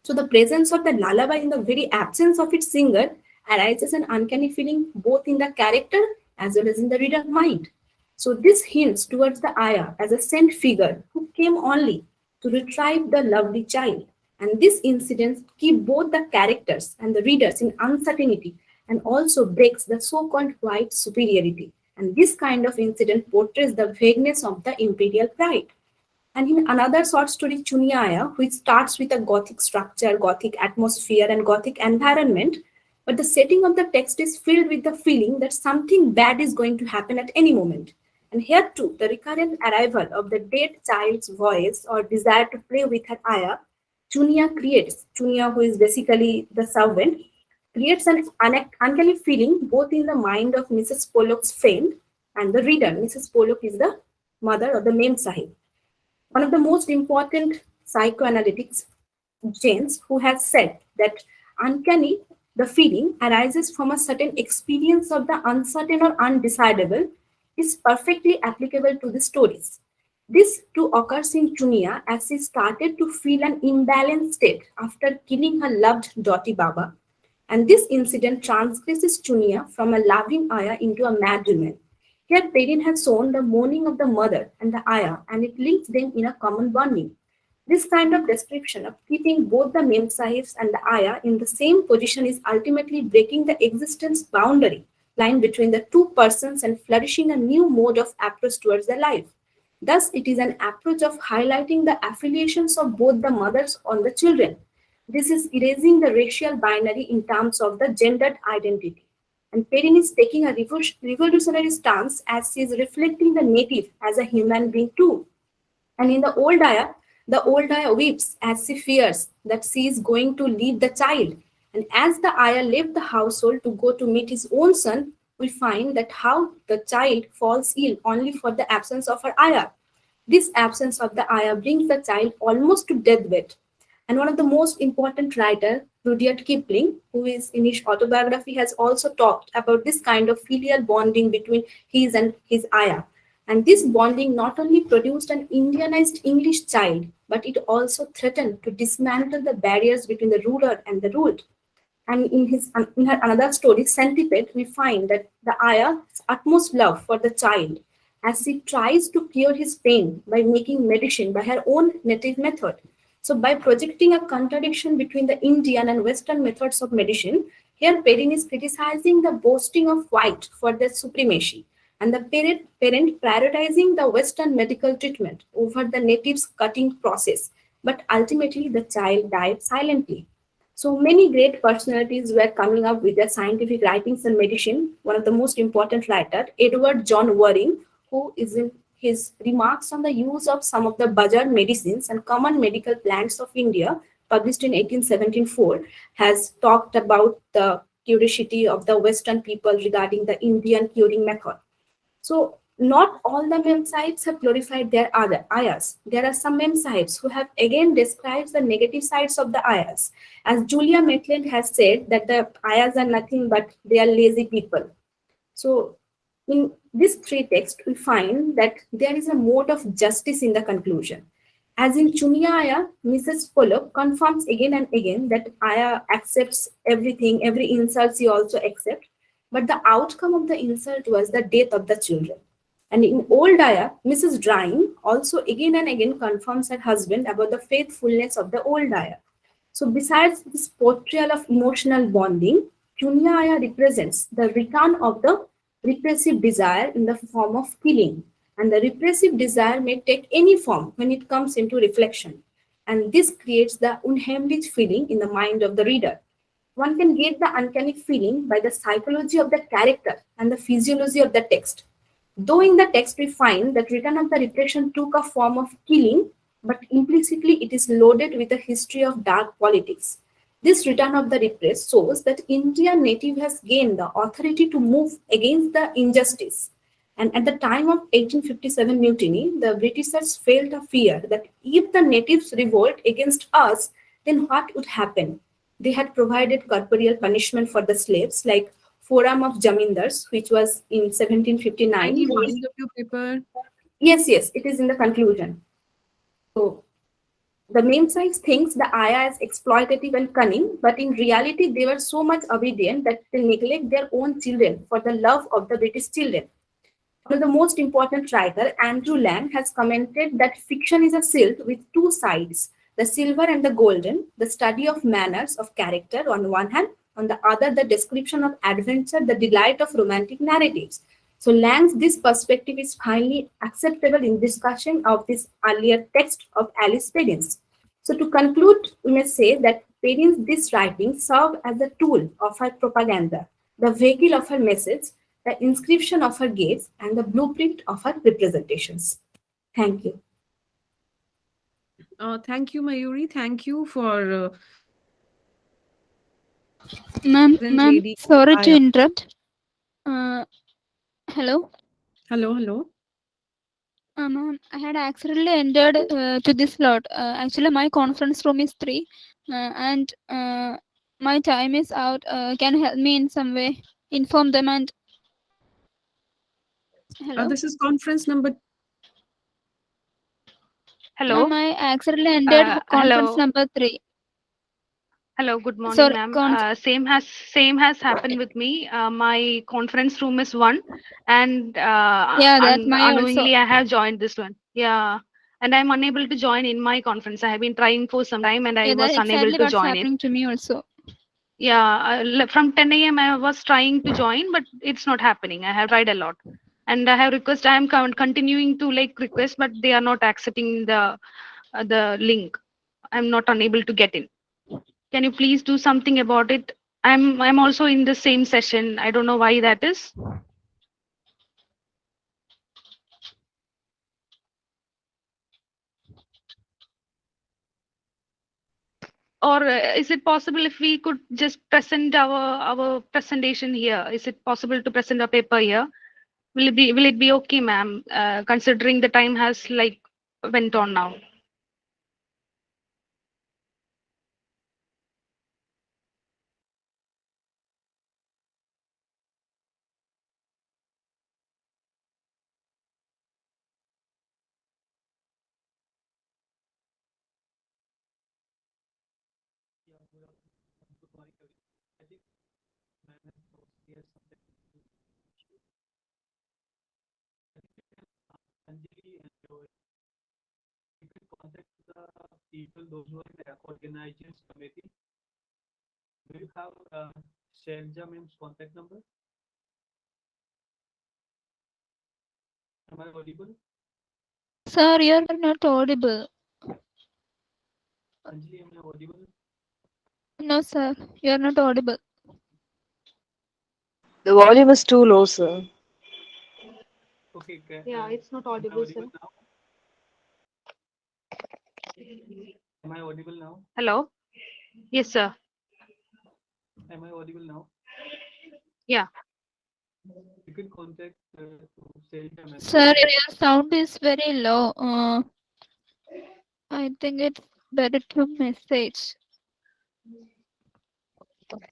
So the presence of the lullaby in the very absence of its singer arises an uncanny feeling both in the character as well as in the reader's mind. So this hints towards the Aya as a saint figure who came only to retrieve the lovely child. And this incident keeps both the characters and the readers in uncertainty and also breaks the so-called white superiority. And this kind of incident portrays the vagueness of the imperial pride. And in another short story, Chuniaya, which starts with a Gothic structure, Gothic atmosphere, and Gothic environment, but the setting of the text is filled with the feeling that something bad is going to happen at any moment. And here too, the recurrent arrival of the dead child's voice or desire to play with her Aya, Chunia, who is basically the servant, creates an uncanny feeling both in the mind of Mrs. Pollock's friend and the reader. Mrs. Pollock is the mother of the Mem Sahib. One of the most important psychoanalytics, James, who has said that uncanny, the feeling arises from a certain experience of the uncertain or undecidable, is perfectly applicable to the stories. This too occurs in Chunia as she started to feel an imbalanced state after killing her loved Doti Baba. And this incident transgresses Chunia from a loving Aya into a mad woman. Here, Perrin has shown the mourning of the mother and the Aya, and it links them in a common bonding. This kind of description of keeping both the Mem Sahibs and the Aya in the same position is ultimately breaking the existence boundary line between the two persons and flourishing a new mode of approach towards their life. Thus, it is an approach of highlighting the affiliations of both the mothers on the children. This is erasing the racial binary in terms of the gendered identity. And Perrin is taking a revolutionary stance as she is reflecting the native as a human being too. And in the old Aya weeps as she fears that she is going to leave the child. And as the Aya left the household to go to meet his own son, we find that how the child falls ill only for the absence of her Aya. This absence of the Aya brings the child almost to deathbed. And one of the most important writers, Rudyard Kipling, who is in his autobiography, has also talked about this kind of filial bonding between his and his Aya. And this bonding not only produced an Indianized English child, but it also threatened to dismantle the barriers between the ruler and the ruled. And in her another story, Centipede, we find that the Aya's utmost love for the child as she tries to cure his pain by making medicine by her own native method. So by projecting a contradiction between the Indian and Western methods of medicine, here Perrin is criticizing the boasting of white for their supremacy and the parent prioritizing the Western medical treatment over the natives' cutting process. But ultimately, the child died silently. So many great personalities were coming up with their scientific writings on medicine. One of the most important writer, Edward John Waring, who is in his remarks on the use of some of the Bajar medicines and common medical plants of India, published in 1874, has talked about the curiosity of the Western people regarding the Indian curing method. So not all the Mem Sahibs have glorified their other Ayas. There are some Mem Sahibs who have again described the negative sides of the Ayas. As Julia Maitland has said that the Ayas are nothing but they are lazy people. So in these three texts, we find that there is a mode of justice in the conclusion. As in Chunia Aya, Mrs. Pollock confirms again and again that Aya accepts everything, every insult she also accepts, but the outcome of the insult was the death of the children. And in Old Aya, Mrs. Drying also again and again confirms her husband about the faithfulness of the Old Aya. So besides this portrayal of emotional bonding, Chunia Aya represents the return of the repressive desire in the form of killing. And the repressive desire may take any form when it comes into reflection. And this creates the unheimlich feeling in the mind of the reader. One can get the uncanny feeling by the psychology of the character and the physiology of the text. Though in the text we find that return of the repression took a form of killing, but implicitly it is loaded with a history of dark politics. This return of the repressed shows that Indian native has gained the authority to move against the injustice. And at the time of 1857 mutiny, the Britishers felt a fear that if the natives revolt against us, then what would happen? They had provided corporeal punishment for the slaves, like Forum of Jamindars, which was in 1759. Kindly wind up your paper. Yes, it is in the conclusion. So the Memsahib thinks the Aya is exploitative and cunning, but in reality, they were so much obedient that they neglect their own children for the love of the British children. One of the most important writer, Andrew Lang, has commented that fiction is a silk with two sides, the silver and the golden, the study of manners, of character on one hand, on the other, the description of adventure, the delight of romantic narratives. So Lang's this perspective is finally acceptable in discussion of this earlier text of Alice Perrins. So to conclude, we may say that Perrins' this writing served as a tool of her propaganda, the vehicle of her message, the inscription of her gaze, and the blueprint of her representations. Thank you. Thank you, Mayuri. Thank you for Ma'am, present lady. sorry to Aya. interrupt. Hello. Hello. Ma'am, I had accidentally entered to this slot. Actually, my conference room is 3, and my time is out. Can you help me in some way? Inform them and. Hello. This is conference number. Hello. Ma'am, I accidentally entered conference Hello. number 3. Hello. Good morning, Sorry, ma'am. Same has happened with me. My conference room is 1, and yeah, that's my also. unknowingly I have joined this one. Yeah, and I'm unable to join in my conference. I have been trying for some time, and I Yeah, was that's unable exactly to what's join it. happening to me also. Yeah, from 10 a.m. I was trying to join, but it's not happening. I have tried a lot, and I have request. I am continuing to request, but they are not accepting the link. I'm not unable to get in. Can you please do something about it? I'm also in the same session. I don't know why that is. Or is it possible if we could just present our presentation here? Is it possible to present a paper here? Will it be okay, ma'am? Considering the time has went on now. People, those who are in the organizing committee. Do you have Shelja ma'am's contact number? Am I audible? Sir, you're not audible. Anjali, am I audible? No, sir, you're not audible. The volume is too low, sir. Okay. Yeah, it's not audible, sir. Now? Am I audible now? Hello. Yes, sir. Am I audible now? Yeah. You can contact Shelja. Sir, your sound is very low. I think it's better to message.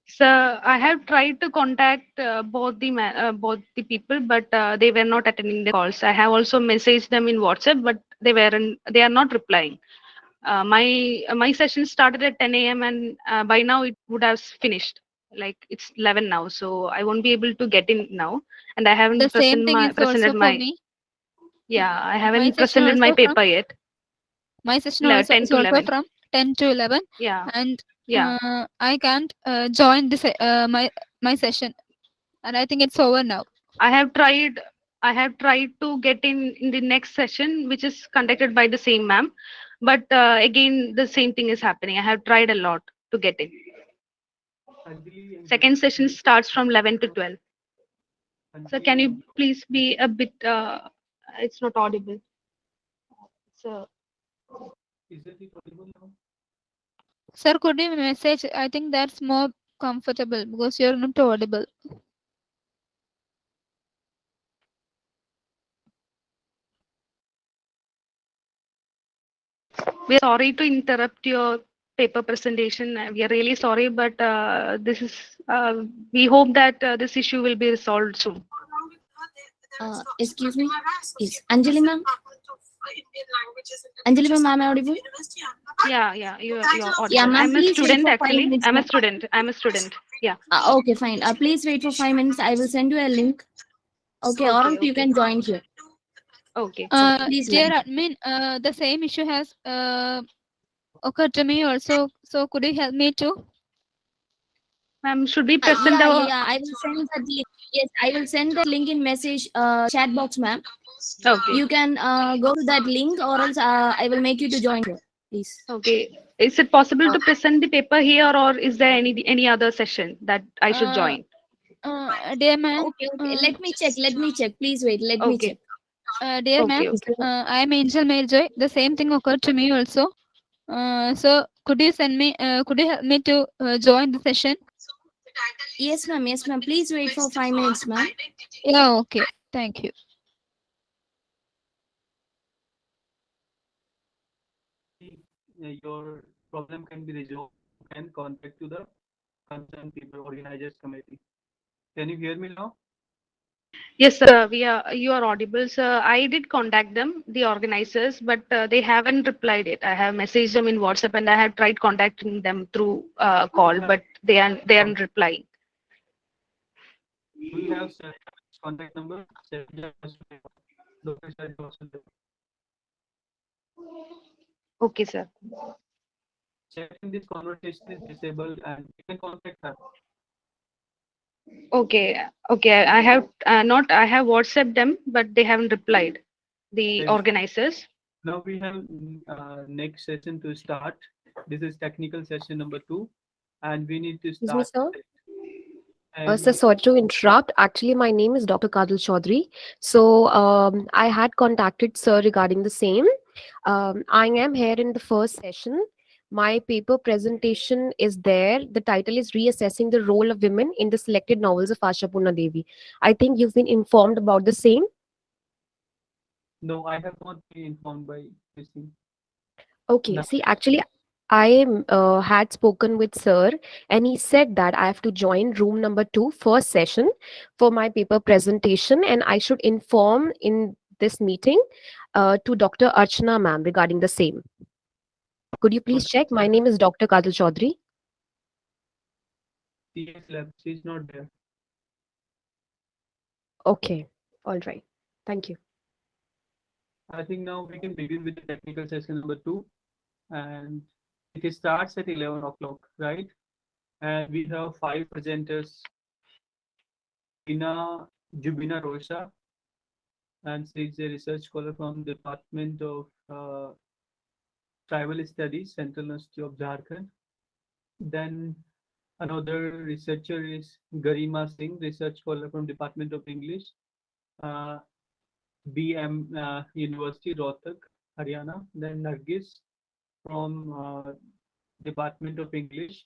So I have tried to contact both the people, but they were not attending the calls. I have also messaged them in WhatsApp, but they are not replying. My session started at 10 a.m. and by now it would have finished. Like it's 11 now, so I won't be able to get in now, and I haven't The same thing is presented also for my me. I My haven't session presented my also from paper yet. my session also 10 is to also 11. from 10 to 11, Yeah, and yeah. I can't join this my session, and I think it's over now. I have tried. I have tried to get in the next session, which is conducted by the same ma'am, but again the same thing is happening. I have tried a lot to get in. Anjali and Second session Jyoti, starts from 11 to 12. So can Anjali you and please be a bit? It's not audible. So isn't it audible now? Sir, could you message? I think that's more comfortable because you're not audible. we are sorry to interrupt your paper presentation. We are really sorry, but this is. We hope that this issue will be resolved soon. Excuse me. Is Anjali ma'am? Anjali ma'am, am I audible? Yeah, you're audible. Yeah, ma'am, I'm a please wait student for 5 actually. minutes. I'm a Ma'am. student. I'm a student. Yeah. Okay, fine. Please wait for 5 minutes. I will send you a link. Okay, or else you can join here. Okay. Please, Dear ma'am. admin, the same issue has occurred to me also. So could you help me too? Ma'am, should we present Yeah, our? yeah. I will send that link. Yes, I will send the link in message chat box, ma'am. Okay. You can go to that link, or else I will make you to join here, please. Okay. Is it possible to present the paper here, or is there any other session that I should join? Dear ma'am. Okay, okay. Let me check. Let me check. Please wait. Let me Okay. check. Dear ma'am, Okay. I am Angel Mailjoy. The same thing occurred to me also. So could you send me? Could you help me to join the session? Yes, ma'am. Yes, ma'am. Please wait for 5 minutes, ma'am. Yeah. Okay. Thank you. Your problem can be resolved. You can contact to the concerned people organizers committee. Can you hear me now? Yes, sir. You are audible, sir. I did contact them, the organizers, but they haven't replied yet. I have messaged them in WhatsApp and I have tried contacting them through call, but they aren't replying. Do you have contact number? Dr. Shah Joseph. Okay, sir. Chat in this conversation is disabled and you can contact her. Okay, I have not. I have WhatsApped them, but they haven't replied. The Then organizers. now we have next session to start. This is technical session number 2, and we need to Excuse me, start. sir. And Sir, sorry to interrupt. Actually, my name is Dr. Kadal Chaudhary. So, I had contacted sir regarding the same. I am here in the first session. My paper presentation is there. The title is Reassessing the Role of Women in the Selected Novels of Ashapurna Devi. I think you've been informed about the same. no, I have not been informed by this thing. Okay, Now, see, actually, I had spoken with sir, and he said that I have to join room number 2, first session, for my paper presentation, and I should inform in this meeting to Dr. Archana ma'am regarding the same. Could you please check? My name is Dr. Kadal Chaudhary. TS lab, she's not there. Okay, all right. Thank you. I think now we can begin with the technical session number 2, and it starts at 11 o'clock, right? And we have 5 presenters. Jubina Rosa, and she is a research scholar from Department of Tribal Studies, Central University of Jharkhand. Then another researcher is Garima Singh, research scholar from Department of English, BM University, Rohtak, Haryana. Then Nargis from Department of English,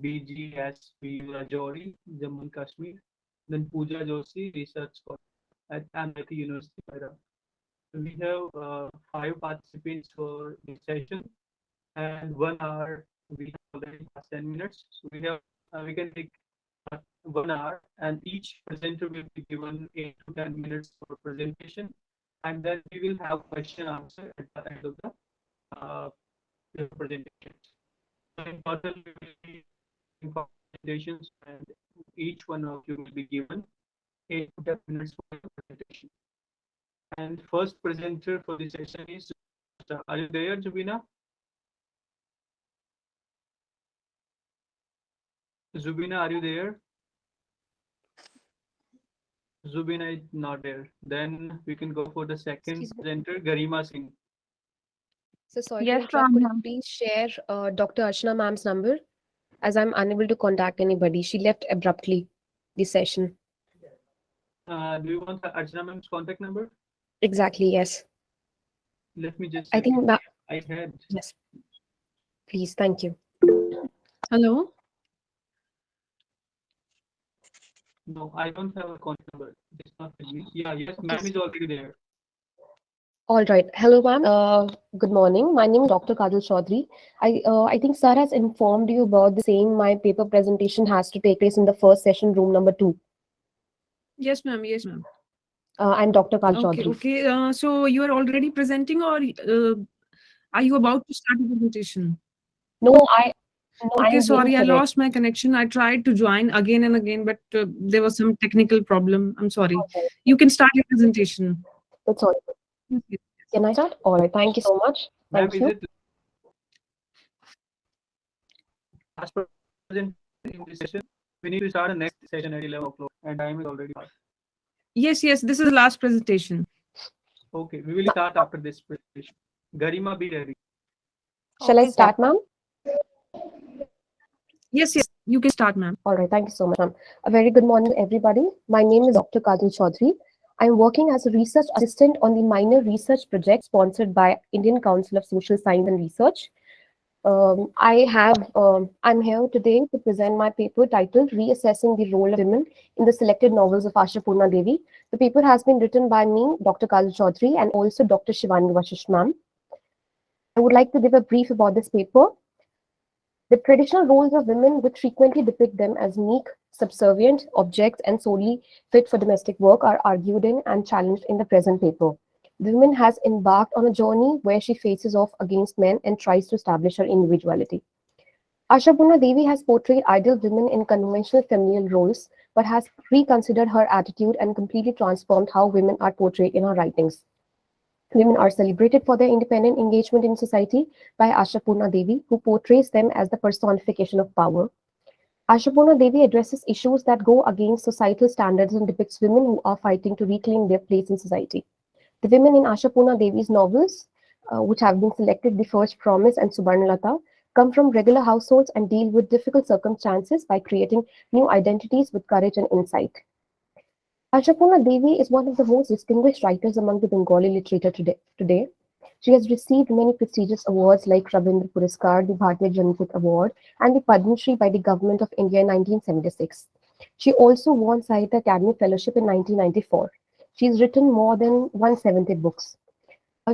BGSPU Rajouri, Jammu and Kashmir. Then Pooja Joshi, research scholar at Amity University, Paira. We have 5 participants for this session, and 1 hour. We have already past 10 minutes. So we can take 1 hour, and each presenter will be given 8 to 10 minutes for presentation, and then we will have question and answer at the end of the presentation. So in total, we will be in presentations, and each one of you will be given 8 to 10 minutes for your presentation. And first presenter for this session is, are you there, Zubina? Zubina, are you there? Zubina is not there. Then we can go for the second Excuse me. presenter, Garima Singh. So sorry Yes, to interrupt. Could you ma'am. please share Dr. Archana ma'am's number, as I'm unable to contact anybody. She left abruptly the session. Do you want the Archana ma'am's contact number? Exactly, yes. Let me just I check think it. that, I had. yes. Please, thank you. Hello. No, I don't have a contact number. It's not with me. Yeah, yes, Okay, ma'am is already there. all right. Hello, ma'am. Good morning. My name is Dr. Kadal Chaudhary. I think sir has informed you about the same. My paper presentation has to take place in the first session, room number 2. Yes, ma'am. Yes, ma'am. I'm Dr. Kadal Okay. Chaudhary. Okay. So you are already presenting, or are you about to start the presentation? No, I'm Okay. waiting Sorry, I for it. lost my connection. I tried to join again and again, but there was some technical problem. I'm sorry. Okay, You can start your presentation. that's all. Yes, yes. Can I start? All right. Thank you so much. Ma'am, Thank is you. it last present in this session? We need to start the next session at 11 o'clock, and time is already past. Yes, yes. This is the last presentation. Okay, we will start after this presentation. Garima, be ready. Shall I start, ma'am? Yes, yes. You can start, ma'am. All right, thank you so much, ma'am. A very good morning, everybody. My name is Dr. Kadal Chaudhary. I'm working as a research assistant on the minor research project sponsored by Indian Council of Social Science and Research. I'm here today to present my paper titled Reassessing the Role of Women in the Selected Novels of Ashapurna Devi. The paper has been written by me, Dr. Kadal Chaudhary, and also Dr. Shivani Vashish, ma'am. I would like to give a brief about this paper. The traditional roles of women would frequently depict them as meek, subservient objects and solely fit for domestic work are argued in and challenged in the present paper. The woman has embarked on a journey where she faces off against men and tries to establish her individuality. Ashapurna Devi has portrayed ideal women in conventional familial roles, but has reconsidered her attitude and completely transformed how women are portrayed in her writings. Women are celebrated for their independent engagement in society by Ashapurna Devi, who portrays them as the personification of power. Ashapurna Devi addresses issues that go against societal standards and depicts women who are fighting to reclaim their place in society. The women in Ashapurna Devi's novels, which have been selected The First Promise and Subarnalata, come from regular households and deal with difficult circumstances by creating new identities with courage and insight. Ashapurna Devi is one of the most distinguished writers among the Bengali literature today. She has received many prestigious awards like Rabindra Puraskar, the Bharatiya Janapith Award, and the Padma Shri by the Government of India in 1976. She also won Sahitya Academy Fellowship in 1994. She has written more than 170 books.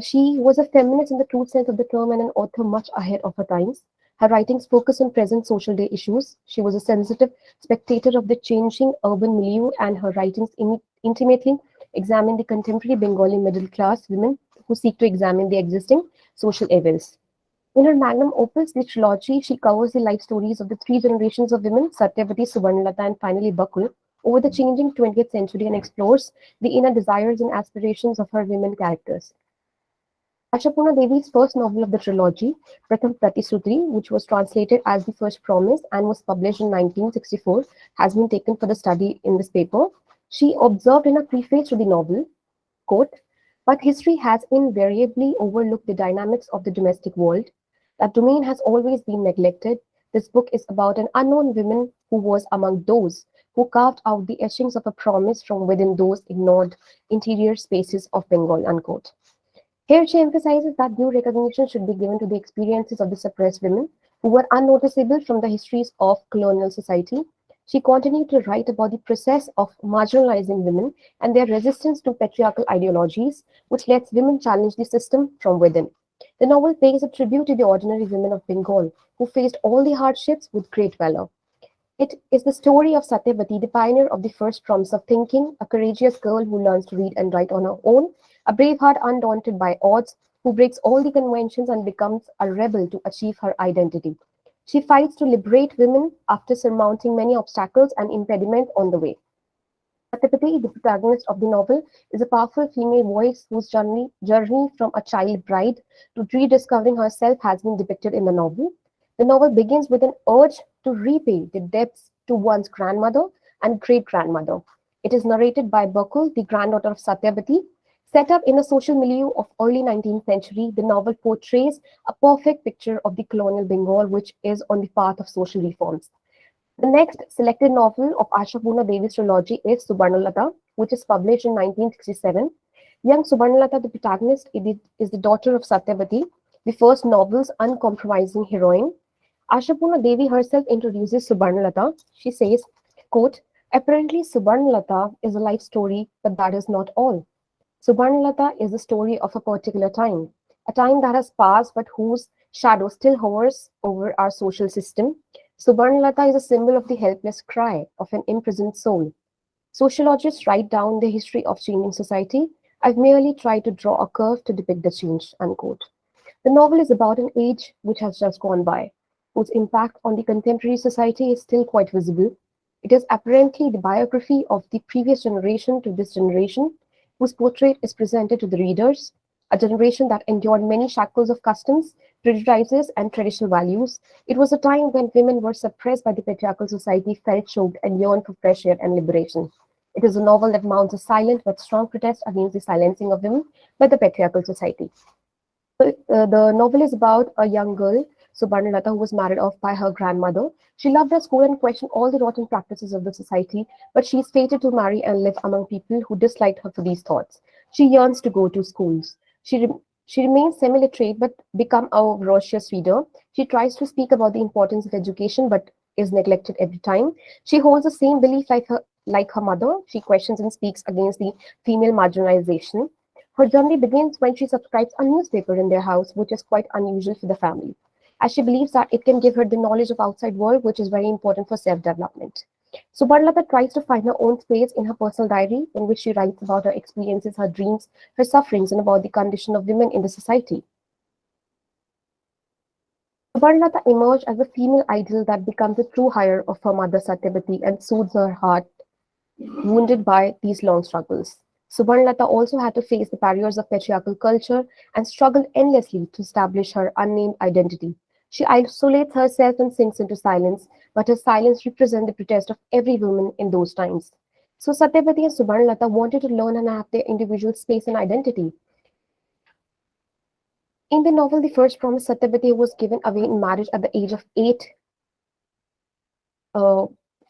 She was a feminist in the true sense of the term and an author much ahead of her times. Her writings focus on present social day issues. She was a sensitive spectator of the changing urban milieu, and her writings intimately examine the contemporary Bengali middle class women who seek to examine the existing social evils. In her magnum opus, the trilogy, she covers the life stories of the 3 generations of women, Satyavati, Subarnalata, and finally Bakul, over the changing 20th century and explores the inner desires and aspirations of her women characters. Ashapurna Devi's first novel of the trilogy, Pratham Pratisruti, which was translated as The First Promise and was published in 1964, has been taken for the study in this paper. She observed in a preface to the novel, quote, but history has invariably overlooked the dynamics of the domestic world. That domain has always been neglected. This book is about an unknown woman who was among those who carved out the etchings of a promise from within those ignored interior spaces of Bengal, unquote. Here she emphasizes that due recognition should be given to the experiences of the suppressed women who were unnoticeable from the histories of colonial society. She continued to write about the process of marginalizing women and their resistance to patriarchal ideologies, which lets women challenge the system from within. The novel pays a tribute to the ordinary women of Bengal who faced all the hardships with great valor. It is the story of Satyavati, the pioneer of the first promise of thinking, a courageous girl who learns to read and write on her own a brave heart undaunted by odds, who breaks all the conventions and becomes a rebel to achieve her identity. She fights to liberate women after surmounting many obstacles and impediments on the way. Satyapati, the protagonist of the novel, is a powerful female voice whose journey from a child bride to rediscovering herself has been depicted in the novel. The novel begins with an urge to repay the debts to one's grandmother and great grandmother. It is narrated by Bakul, the granddaughter of Satyapati. Set up in a social milieu of early 19th century, the novel portrays a perfect picture of the colonial Bengal, which is on the path of social reforms. The next selected novel of Ashapurna Devi's trilogy is Subarnalata, which is published in 1967. Young Subarnalata, the protagonist, is the daughter of Satyavati, the first novel's uncompromising heroine. Ashapurna Devi herself introduces Subarnalata. She says, quote, apparently Subarnalata is a life story, but that is not all. Subarnalata is the story of a particular time, a time that has passed but whose shadow still hovers over our social system. Subarnalata is a symbol of the helpless cry of an imprisoned soul. Sociologists write down the history of changing society. I've merely tried to draw a curve to depict the change, unquote. The novel is about an age which has just gone by, whose impact on the contemporary society is still quite visible. It is apparently the biography of the previous generation to this generation, whose portrait is presented to the readers, a generation that endured many shackles of customs, prejudices, and traditional values. It was a time when women were suppressed by the patriarchal society, felt choked, and yearned for fresh air and liberation. It is a novel that mounts a silent but strong protest against the silencing of women by the patriarchal society. The novel is about a young girl, Subarnalata, who was married off by her grandmother. She loved her school and questioned all the rotten practices of the society, but she is fated to marry and live among people who disliked her for these thoughts. She yearns to go to schools. She remains semi-literate but become a voracious reader. She tries to speak about the importance of education but is neglected every time. She holds the same belief like her mother. She questions and speaks against the female marginalization. Her journey begins when she subscribes a newspaper in their house, which is quite unusual for the family, as she believes that it can give her the knowledge of outside world, which is very important for self-development. Subarnalata tries to find her own space in her personal diary, in which she writes about her experiences, her dreams, her sufferings, and about the condition of women in the society. Subarnalata emerged as a female idol that becomes a true hire of her mother Satyavati and soothes her heart wounded by these long struggles. Subarnalata also had to face the barriers of patriarchal culture and struggled endlessly to establish her unnamed identity. She isolates herself and sinks into silence, but her silence represents the protest of every woman in those times. So Satyavati and Subarnalata wanted to learn and have their individual space and identity. In the novel, the first promise, Satyavati was given away in marriage at the age of 8,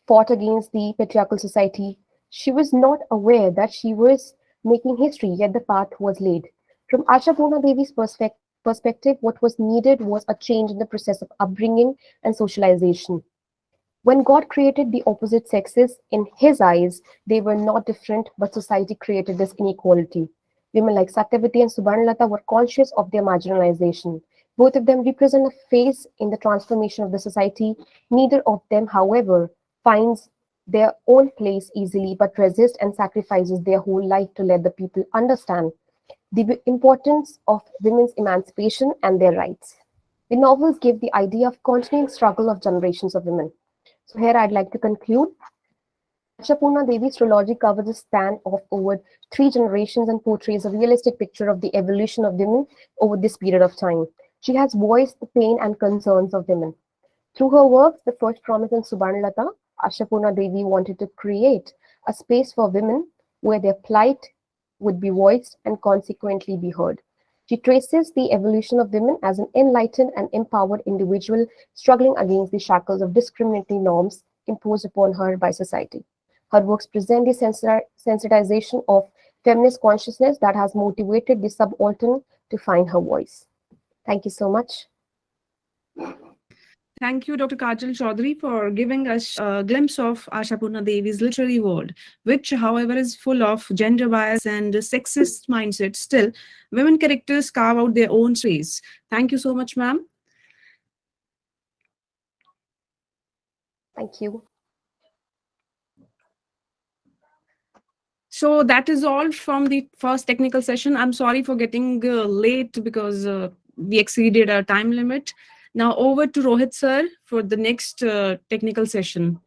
fought against the patriarchal society. She was not aware that she was making history, yet the path was laid. From Ashapurna Devi's perspective, what was needed was a change in the process of upbringing and socialization. When God created the opposite sexes, in his eyes, they were not different, but society created this inequality. Women like Satyavati and Subarnalata were conscious of their marginalization. Both of them represent a phase in the transformation of the society. Neither of them, however, finds their own place easily, but resists and sacrifices their whole life to let the people understand the importance of women's emancipation and their rights. The novels give the idea of continuing struggle of generations of women. So here I'd like to conclude. Ashapurna Devi's trilogy covers a span of over 3 generations and portrays a realistic picture of the evolution of women over this period of time. She has voiced the pain and concerns of women. Through her works, The First Promise and Subarnalata, Ashapurna Devi wanted to create a space for women where their plight would be voiced and consequently be heard. She traces the evolution of women as an enlightened and empowered individual struggling against the shackles of discriminatory norms imposed upon her by society. Her works present the sensitization of feminist consciousness that has motivated the subaltern to find her voice. Thank you so much. Thank you, Dr. Kajal Chaudhary, for giving us a glimpse of Ashapurna Devi's literary world, which, however, is full of gender bias and sexist mindset. Still, women characters carve out their own space. Thank you so much, ma'am. Thank you. So that is all from the first technical session. I'm sorry for getting late because we exceeded our time limit. Now over to Rohit sir for the next technical session.